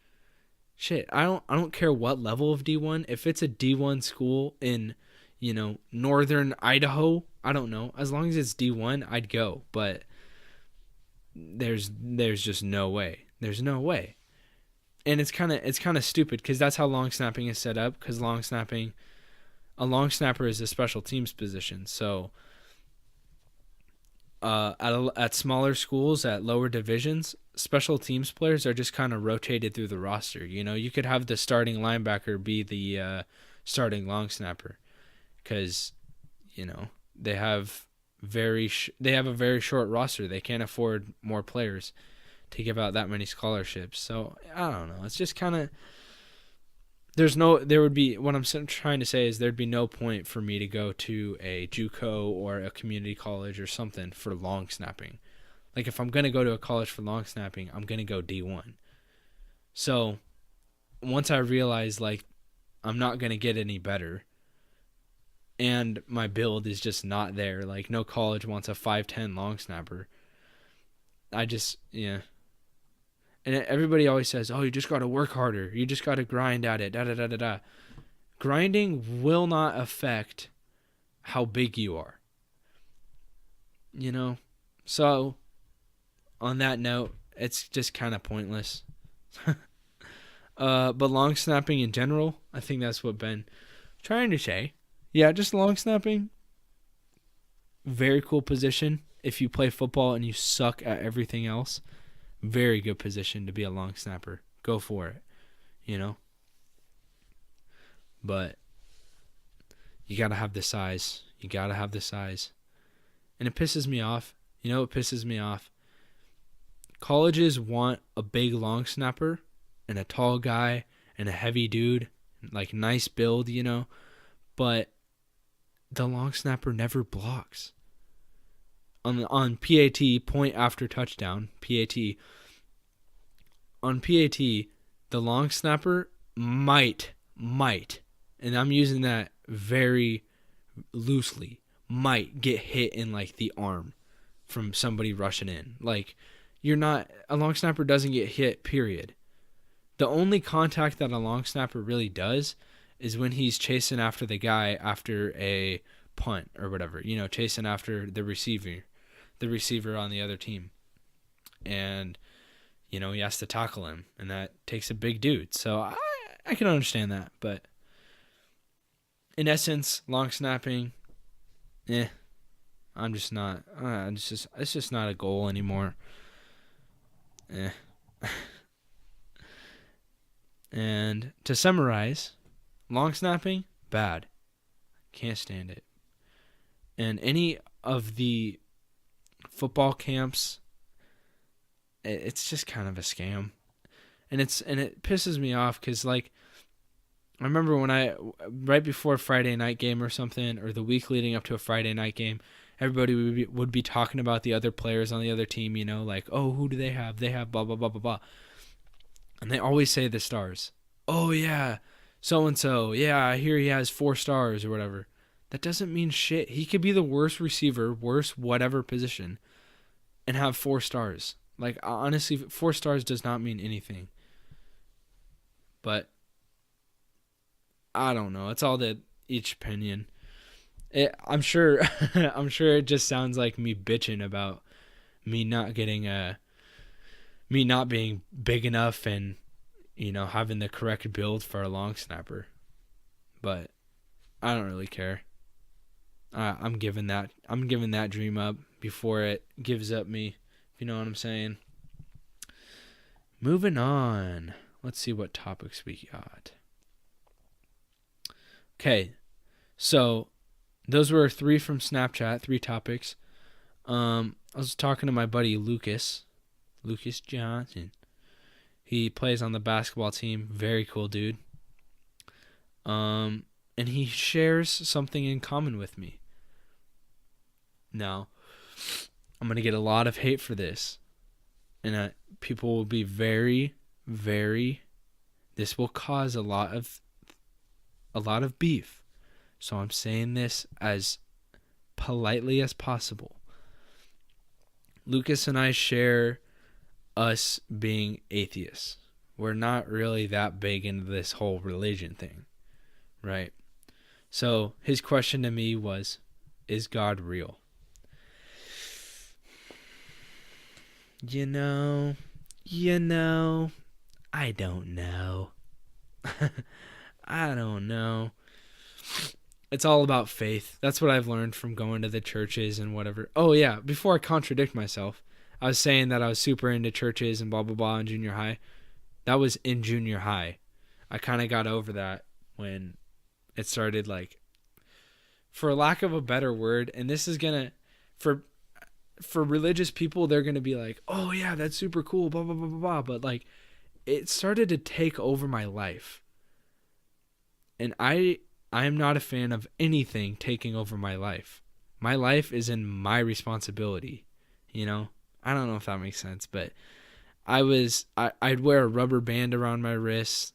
Shit, I don't care what level of D1. If it's a D1 school in, you know, northern Idaho, I don't know. As long as it's D1, I'd go. But there's just no way. There's no way. And it's kind of stupid because that's how long snapping is set up. Because a long snapper is a special teams position. So at smaller schools, at lower divisions, special teams players are just kind of rotated through the roster. You know, you could have the starting linebacker be the starting long snapper because, you know, they have a very short roster. They can't afford more players to give out that many scholarships. So I don't know. It's just kind of what I'm trying to say is there'd be no point for me to go to a JUCO or a community college or something for long snapping. Like, if I'm going to go to a college for long snapping, I'm going to go D1. So once I realized, like, I'm not going to get any better and my build is just not there, like, no college wants a 5'10" long snapper, yeah. And everybody always says, oh, you just got to work harder. You just got to grind at it, da-da-da-da-da. Grinding will not affect how big you are. You know? So, on that note, it's just kind of pointless. But long snapping in general, I think that's what Ben trying to say. Yeah, just long snapping. Very cool position. If you play football and you suck at everything else, very good position to be a long snapper. Go for it, you know? But you got to have the size. You got to have the size. And it pisses me off. You know, it pisses me off. Colleges want a big long snapper and a tall guy and a heavy dude, like nice build, you know? But the long snapper never blocks. On PAT, point after touchdown, PAT, on PAT, the long snapper might, and I'm using that very loosely, might get hit in like the arm from somebody rushing in. Like, a long snapper doesn't get hit, period. The only contact that a long snapper really does is when he's chasing after the guy after a punt or whatever, you know, chasing after the receiver on the other team. And, you know, he has to tackle him, and that takes a big dude. So I can understand that, but in essence, long snapping, I'm just not, it's just not a goal anymore. And to summarize, Long snapping, bad. Can't stand it. And any of the football camps, it's just kind of a scam. And it pisses me off because, like, I remember when right before a Friday night game or something, or the week leading up to a Friday night game, everybody would be talking about the other players on the other team, like, oh, who do they have? They have blah, blah, blah, blah, blah. And they always say the stars. Oh, yeah, so-and-so. Yeah, I hear he has 4 stars or whatever. That doesn't mean shit. He could be the worst receiver, worst whatever position, and have 4 stars. Like, honestly, 4 stars does not mean anything. But I don't know. It's all that each opinion. I'm sure it just sounds like me bitching about me not being big enough and having the correct build for a long snapper. But I don't really care. I'm giving that dream up before it gives up me. If you know what I'm saying. Moving on. Let's see what topics we got. Okay, so those were 3 from Snapchat, 3 topics. I was talking to my buddy Lucas Johnson. He plays on the basketball team. Very cool dude. And he shares something in common with me. Now, I'm going to get a lot of hate for this. And people will be very, very... This will cause a lot of beef. So I'm saying this as politely as possible. Lucas and I share us being atheists. We're not really that big into this whole religion thing, right? So his question to me was, is God real? I don't know. I don't know. It's all about faith. That's what I've learned from going to the churches and whatever. Oh, yeah. Before I contradict myself, I was saying that I was super into churches and blah, blah, blah in junior high. That was in junior high. I kind of got over that when it started, like, for lack of a better word, and this is going to, for religious people, they're going to be like, oh, yeah, that's super cool, blah, blah, blah, blah, blah. But, like, it started to take over my life. And I am not a fan of anything taking over my life. My life is in my responsibility, I don't know if that makes sense, but I'd wear a rubber band around my wrist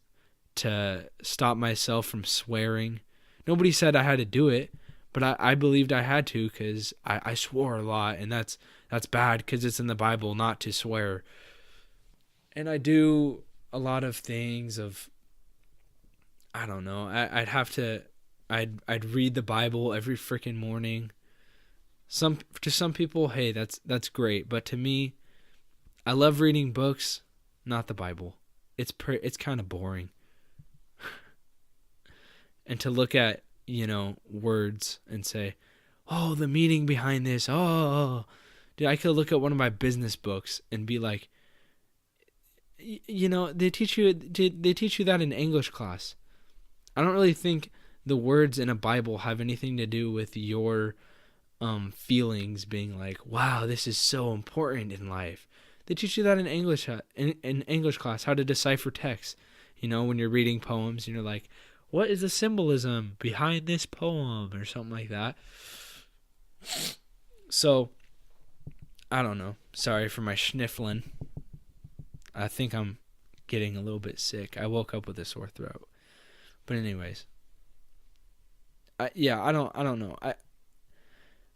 to stop myself from swearing. Nobody said I had to do it, but I believed I had to because I swore a lot, and that's bad because it's in the Bible not to swear. And I do a lot of things of, I don't know, I'd read the Bible every freaking morning. To some people, hey, that's great, but to me, I love reading books, not the Bible. It's kind of boring. And to look at, words and say, oh, the meaning behind this. Oh, dude, I could look at one of my business books and be like, they teach you that in English class. I don't really think the words in a Bible have anything to do with your feelings being like, wow, this is so important in life. They teach you that in English in English class, how to decipher text. When you're reading poems and you're like, what is the symbolism behind this poem or something like that. So, I don't know. Sorry for my sniffling. I think I'm getting a little bit sick. I woke up with a sore throat. But anyways, I don't know.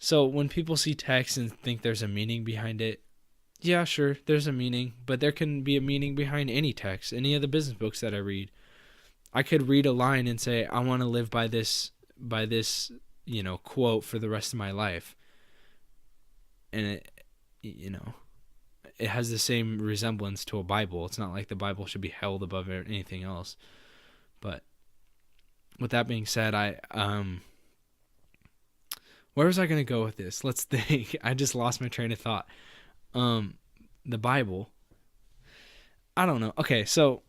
So when people see text and think there's a meaning behind it, yeah, sure, there's a meaning, but there can be a meaning behind any text, any of the business books that I read. I could read a line and say, I want to live by this, quote for the rest of my life. And it has the same resemblance to a Bible. It's not like the Bible should be held above anything else. But with that being said, where was I going to go with this? Let's think. I just lost my train of thought. The Bible. I don't know. Okay, so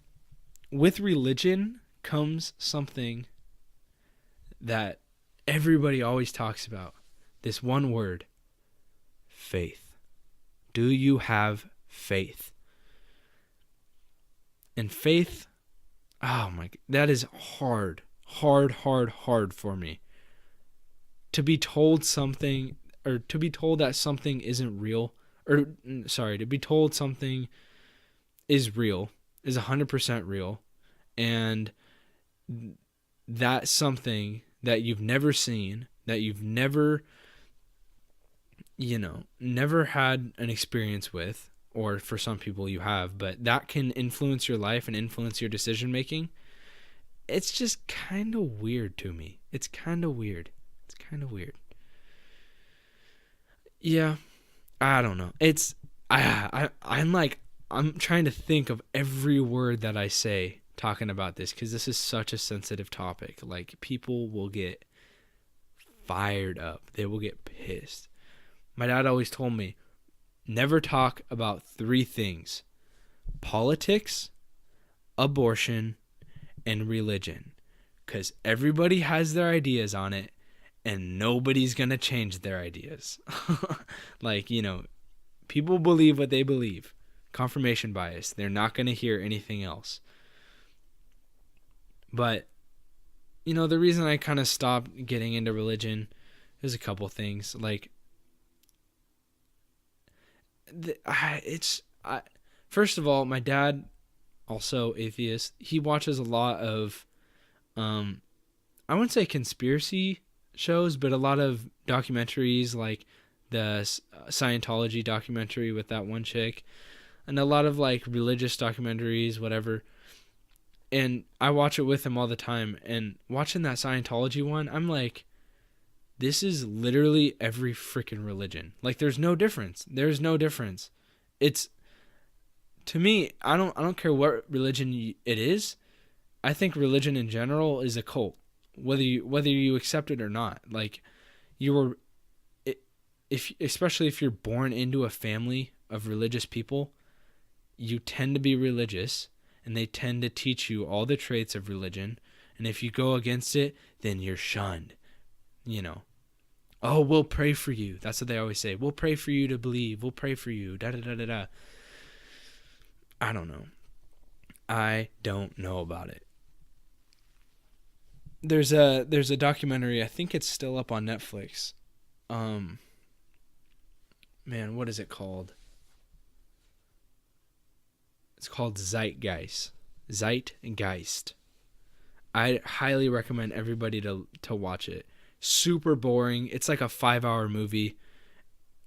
with religion comes something that everybody always talks about. This one word, faith. Do you have faith? And faith, oh my, that is hard for me. To be told something, or to be told that something isn't real, to be told something is real, is 100% real, and that's something that you've never seen, that you've never had an experience with, or for some people you have, but that can influence your life and influence your decision making. It's just kind of weird to me. It's kind of weird. Yeah, I don't know. I'm trying to think of every word that I say talking about this, because this is such a sensitive topic. Like, people will get fired up. They will get pissed. My dad always told me, never talk about 3 things: politics, abortion, and religion. Because everybody has their ideas on it, and nobody's going to change their ideas. Like, people believe what they believe. Confirmation bias. They're not going to hear anything else. But, the reason I kind of stopped getting into religion, there's a couple things. Like, first of all, my dad, also atheist, he watches a lot of, I wouldn't say conspiracy shows, but a lot of documentaries, like the Scientology documentary with that one chick, and a lot of like religious documentaries, whatever. And I watch it with him all the time. And watching that Scientology one, I'm like, this is literally every freaking religion. Like, there's no difference. It's, to me, I don't care what religion it is. I think religion in general is a cult, whether you accept it or not. Like, especially if you're born into a family of religious people, you tend to be religious, and they tend to teach you all the traits of religion. And if you go against it, then you're shunned. Oh, we'll pray for you. That's what they always say. We'll pray for you to believe. We'll pray for you. Da da da da da. I don't know. I don't know about it. There's a documentary. I think it's still up on Netflix. Man, what is it called? It's called Zeitgeist. I highly recommend everybody to watch it. Super boring. It's like a 5-hour movie,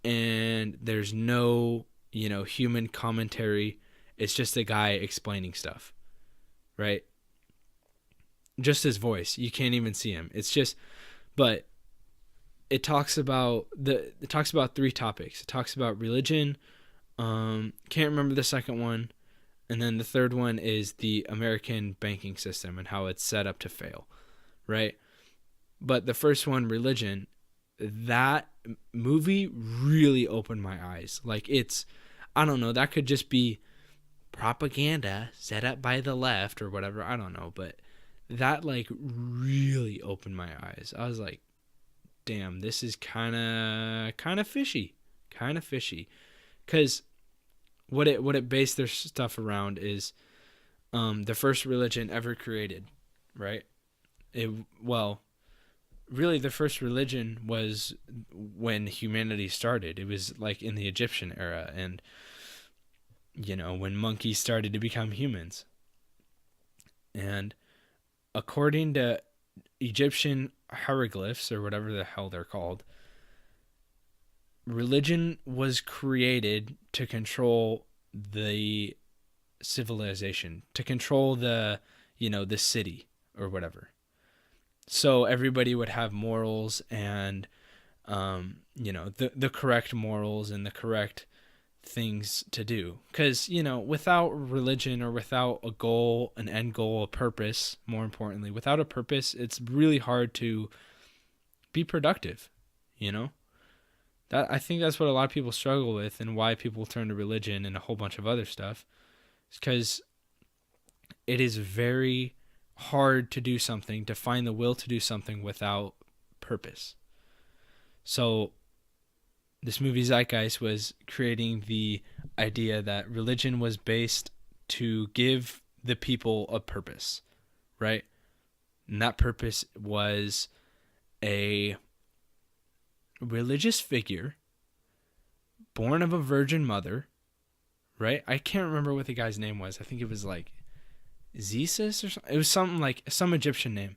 and there's no, human commentary. It's just a guy explaining stuff, right? Just his voice. You can't even see him. It's just, but it talks about 3 topics. It talks about religion. Can't remember the second one. And then the third one is the American banking system and how it's set up to fail, right? But the first one, religion, that movie really opened my eyes. Like, I don't know, that could just be propaganda set up by the left or whatever. I don't know, but that like really opened my eyes. I was like, damn, this is kind of fishy. Because what it based their stuff around is the first religion ever created, right? Really, the first religion was when humanity started. It was like in the Egyptian era, and when monkeys started to become humans. And according to Egyptian hieroglyphs, or whatever the hell they're called, religion was created to control the civilization, to control the city or whatever. So everybody would have morals and, the correct morals and the correct things to do. Because, without religion, or without a goal, an end goal, a purpose, more importantly, without a purpose, it's really hard to be productive, I think that's what a lot of people struggle with, and why people turn to religion and a whole bunch of other stuff. It's because it is very hard to do something, to find the will to do something without purpose. So this movie Zeitgeist was creating the idea that religion was based to give the people a purpose, right? And that purpose was a religious figure born of a virgin mother, right? I can't remember what the guy's name was. I think it was like Zeus or something. It was something like some Egyptian name.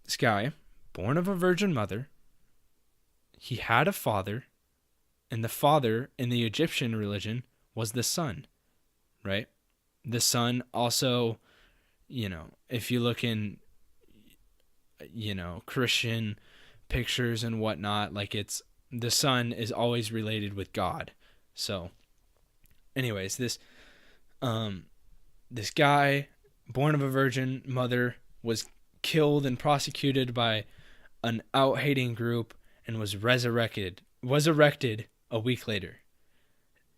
This guy, born of a virgin mother, he had a father, and the father in the Egyptian religion was the sun, right? The sun also, if you look in, Christian pictures and whatnot, like the sun is always related with God. So anyways, this guy born of a virgin mother was killed and prosecuted by an out-hating group and was resurrected a week later,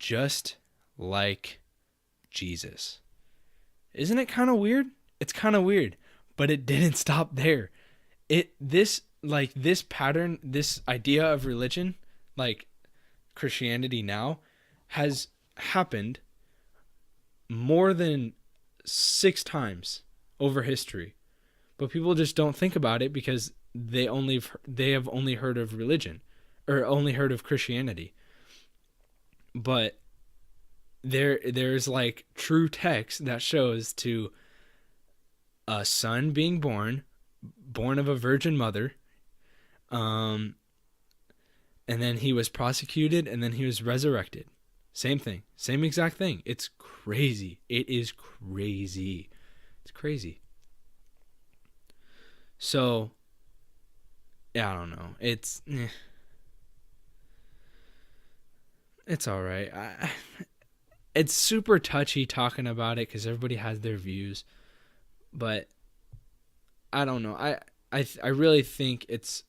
just like Jesus. Isn't it kind of weird? It's kind of weird, but it didn't stop there. This pattern, this idea of religion, like Christianity now, has happened more than 6 times over history, but people just don't think about it because they have only heard of religion, or only heard of Christianity. But there's like true text that shows to a son being born of a virgin mother, and then he was prosecuted, and then he was resurrected. Same thing, same exact thing. It's crazy. It is crazy. It's crazy. So, yeah, I don't know. It's all right. It's super touchy talking about it because everybody has their views, but I don't know. I really think it's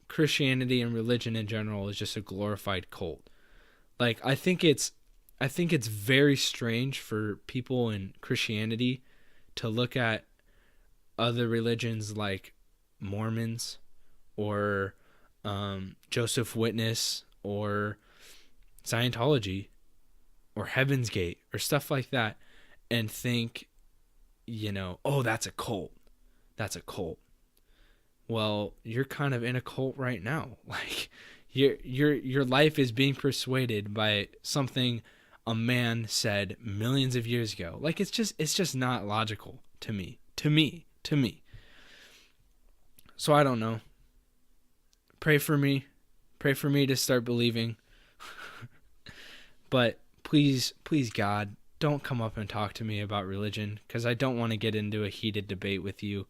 Christianity and religion in general is just a glorified cult. Like, I think it's very strange for people in Christianity to look at other religions like Mormons or Joseph Witness or Scientology or Heaven's Gate or stuff like that and think, oh, that's a cult. That's a cult. Well, you're kind of in a cult right now. Like, your life is being persuaded by something a man said millions of years ago. Like, it's just not logical to me. So I don't know. Pray for me to start believing. But please God, don't come up and talk to me about religion, because I don't want to get into a heated debate with you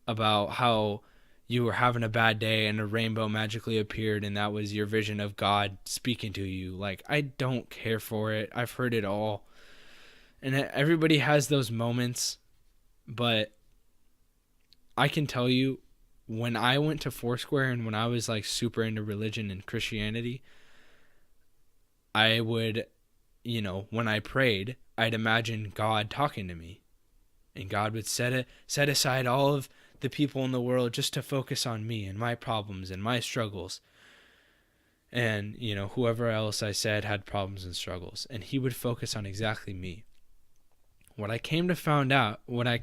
about how you were having a bad day and a rainbow magically appeared and that was your vision of God speaking to you. Like, I don't care for it. I've heard it all. And everybody has those moments, but I can tell you, when I went to Foursquare and when I was like super into religion and Christianity, I would, when I prayed, I'd imagine God talking to me, and God would set aside all of the people in the world just to focus on me and my problems and my struggles. And, whoever else I said had problems and struggles, and he would focus on exactly me. What I came to find out when I,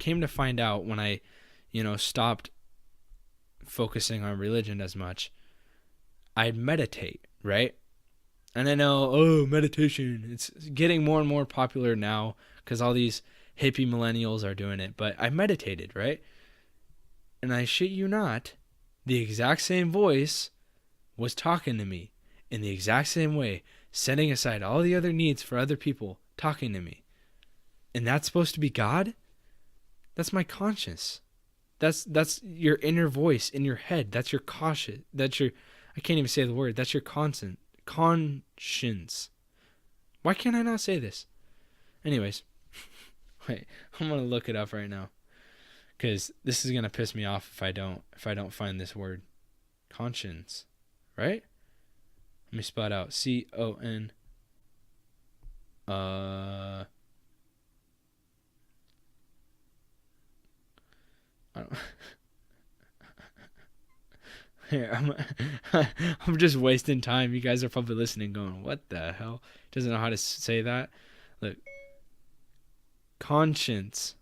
stopped focusing on religion as much, I'd meditate, right? And I know, meditation, it's getting more and more popular now because all these hippie millennials are doing it. But I meditated, right? And I shit you not, the exact same voice was talking to me in the exact same way, setting aside all the other needs for other people, talking to me. And that's supposed to be God? That's my conscience. That's your inner voice in your head. That's your caution. I can't even say the word. That's your conscience. Why can't I not say this? Anyways, wait, I'm gonna look it up right now, because this is gonna piss me off if I don't find this word. Conscience, right? Let me spell it out. CON. I don't, here, I'm just wasting time. You guys are probably listening going, what the hell? Doesn't know how to say that. Look. Conscience.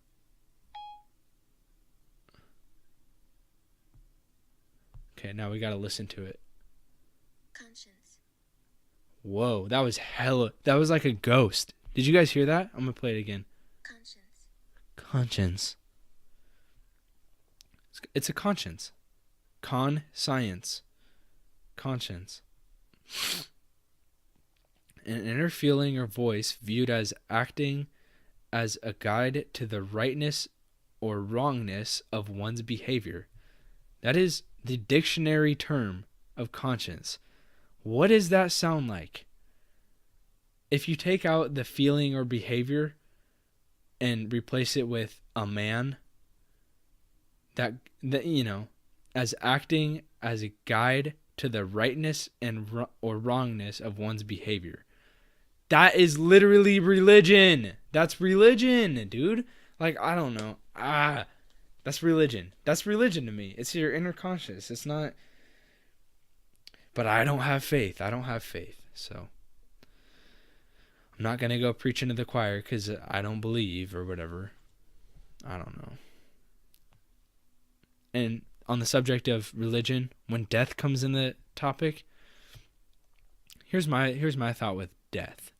Okay, now we gotta listen to it. Conscience. Whoa, that was hella. That was like a ghost. Did you guys hear that? I'm gonna play it again. Conscience. Conscience. It's a conscience. Science. Conscience. An inner feeling or voice viewed as acting as a guide to the rightness or wrongness of one's behavior. That is the dictionary term of conscience. What does that sound like? If you take out the feeling or behavior and replace it with a man, that as acting as a guide to the rightness and or wrongness of one's behavior. That is literally religion. That's religion, dude. Like, I don't know. That's religion. That's religion to me. It's your inner conscience. It's not. But I don't have faith. So I'm not going to go preaching to the choir because I don't believe or whatever. I don't know. And on the subject of religion, when death comes in the topic, here's my thought with death.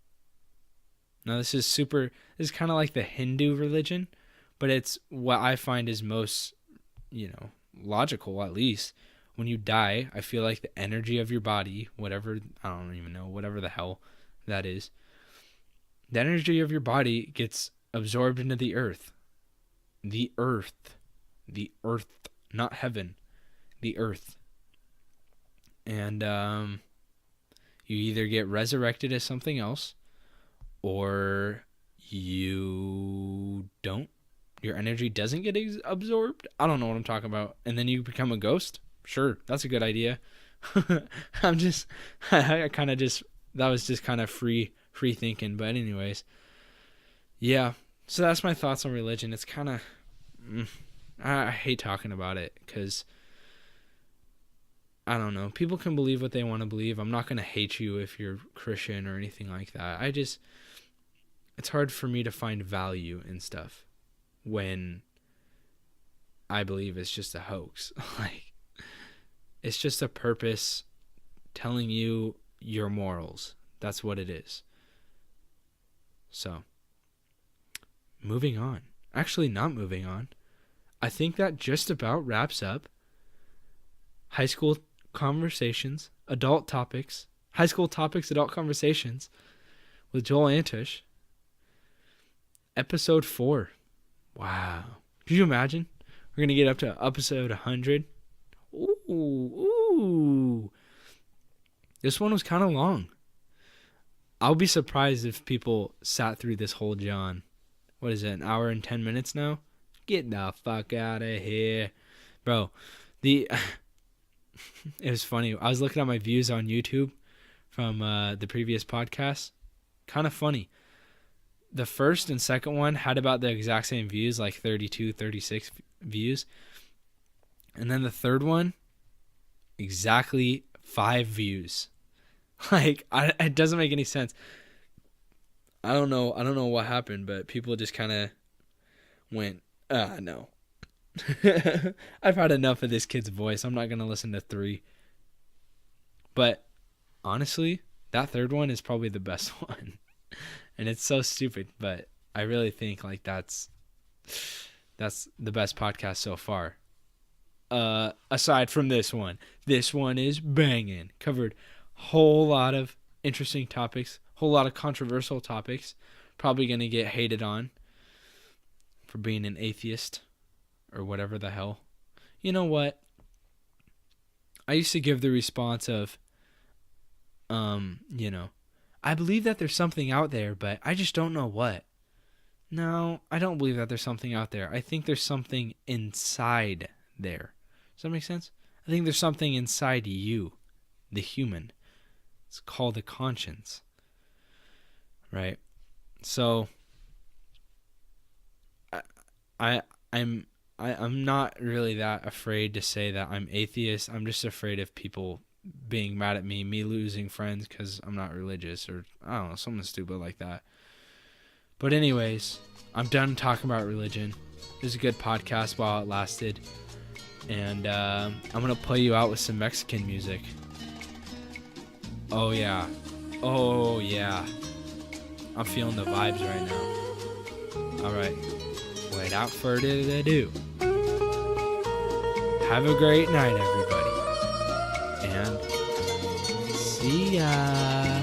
Now this is kind of like the Hindu religion, but it's what I find is most, logical, at least. When you die, I feel like the energy of your body, whatever, I don't even know, whatever the hell that is, the energy of your body gets absorbed into the earth. The earth, not heaven, the earth. And you either get resurrected as something else, or you don't. Your energy doesn't get absorbed. I don't know what I'm talking about. And then you become a ghost. Sure, that's a good idea. I kind of just, that was just kind of free thinking. But anyways, yeah. So that's my thoughts on religion. It's kind of, I hate talking about it because, I don't know. People can believe what they want to believe. I'm not going to hate you if you're Christian or anything like that. It's hard for me to find value in stuff when I believe it's just a hoax. Like, it's just a purpose telling you your morals. That's what it is. So, moving on. Actually, not moving on. I think that just about wraps up high school conversations, adult topics, high school topics, adult conversations with Joel Antush. Episode 4. Wow. Could you imagine? We're going to get up to episode 100. Ooh. This one was kind of long. I'll be surprised if people sat through this whole John. What is it, an hour and 10 minutes now? Get the fuck out of here. Bro, it was funny. I was looking at my views on YouTube from the previous podcast. Kind of funny. The first and second one had about the exact same views, like 32, 36 views. And then the third one, exactly 5 views. Like, it doesn't make any sense. I don't know what happened, but people just kind of went, no. I've had enough of this kid's voice. I'm not going to listen to 3. But honestly, that third one is probably the best one. And it's so stupid, but I really think like that's the best podcast so far. Aside from this one is banging. Covered whole lot of interesting topics, whole lot of controversial topics. Probably gonna get hated on for being an atheist or whatever the hell. You know what? I used to give the response of, I believe that there's something out there, but I just don't know what. No, I don't believe that there's something out there. I think there's something inside there. Does that make sense? I think there's something inside you, the human. It's called the conscience. Right? So, I'm I'm not really that afraid to say that I'm atheist. I'm just afraid of people being mad at me losing friends because I'm not religious, or I don't know, something stupid like that. But anyways, I'm done talking about religion. It was a good podcast while it lasted. And I'm going to play you out with some Mexican music. Oh yeah. Oh yeah. I'm feeling the vibes right now. Alright. Without further ado, have a great night, everybody. And see ya.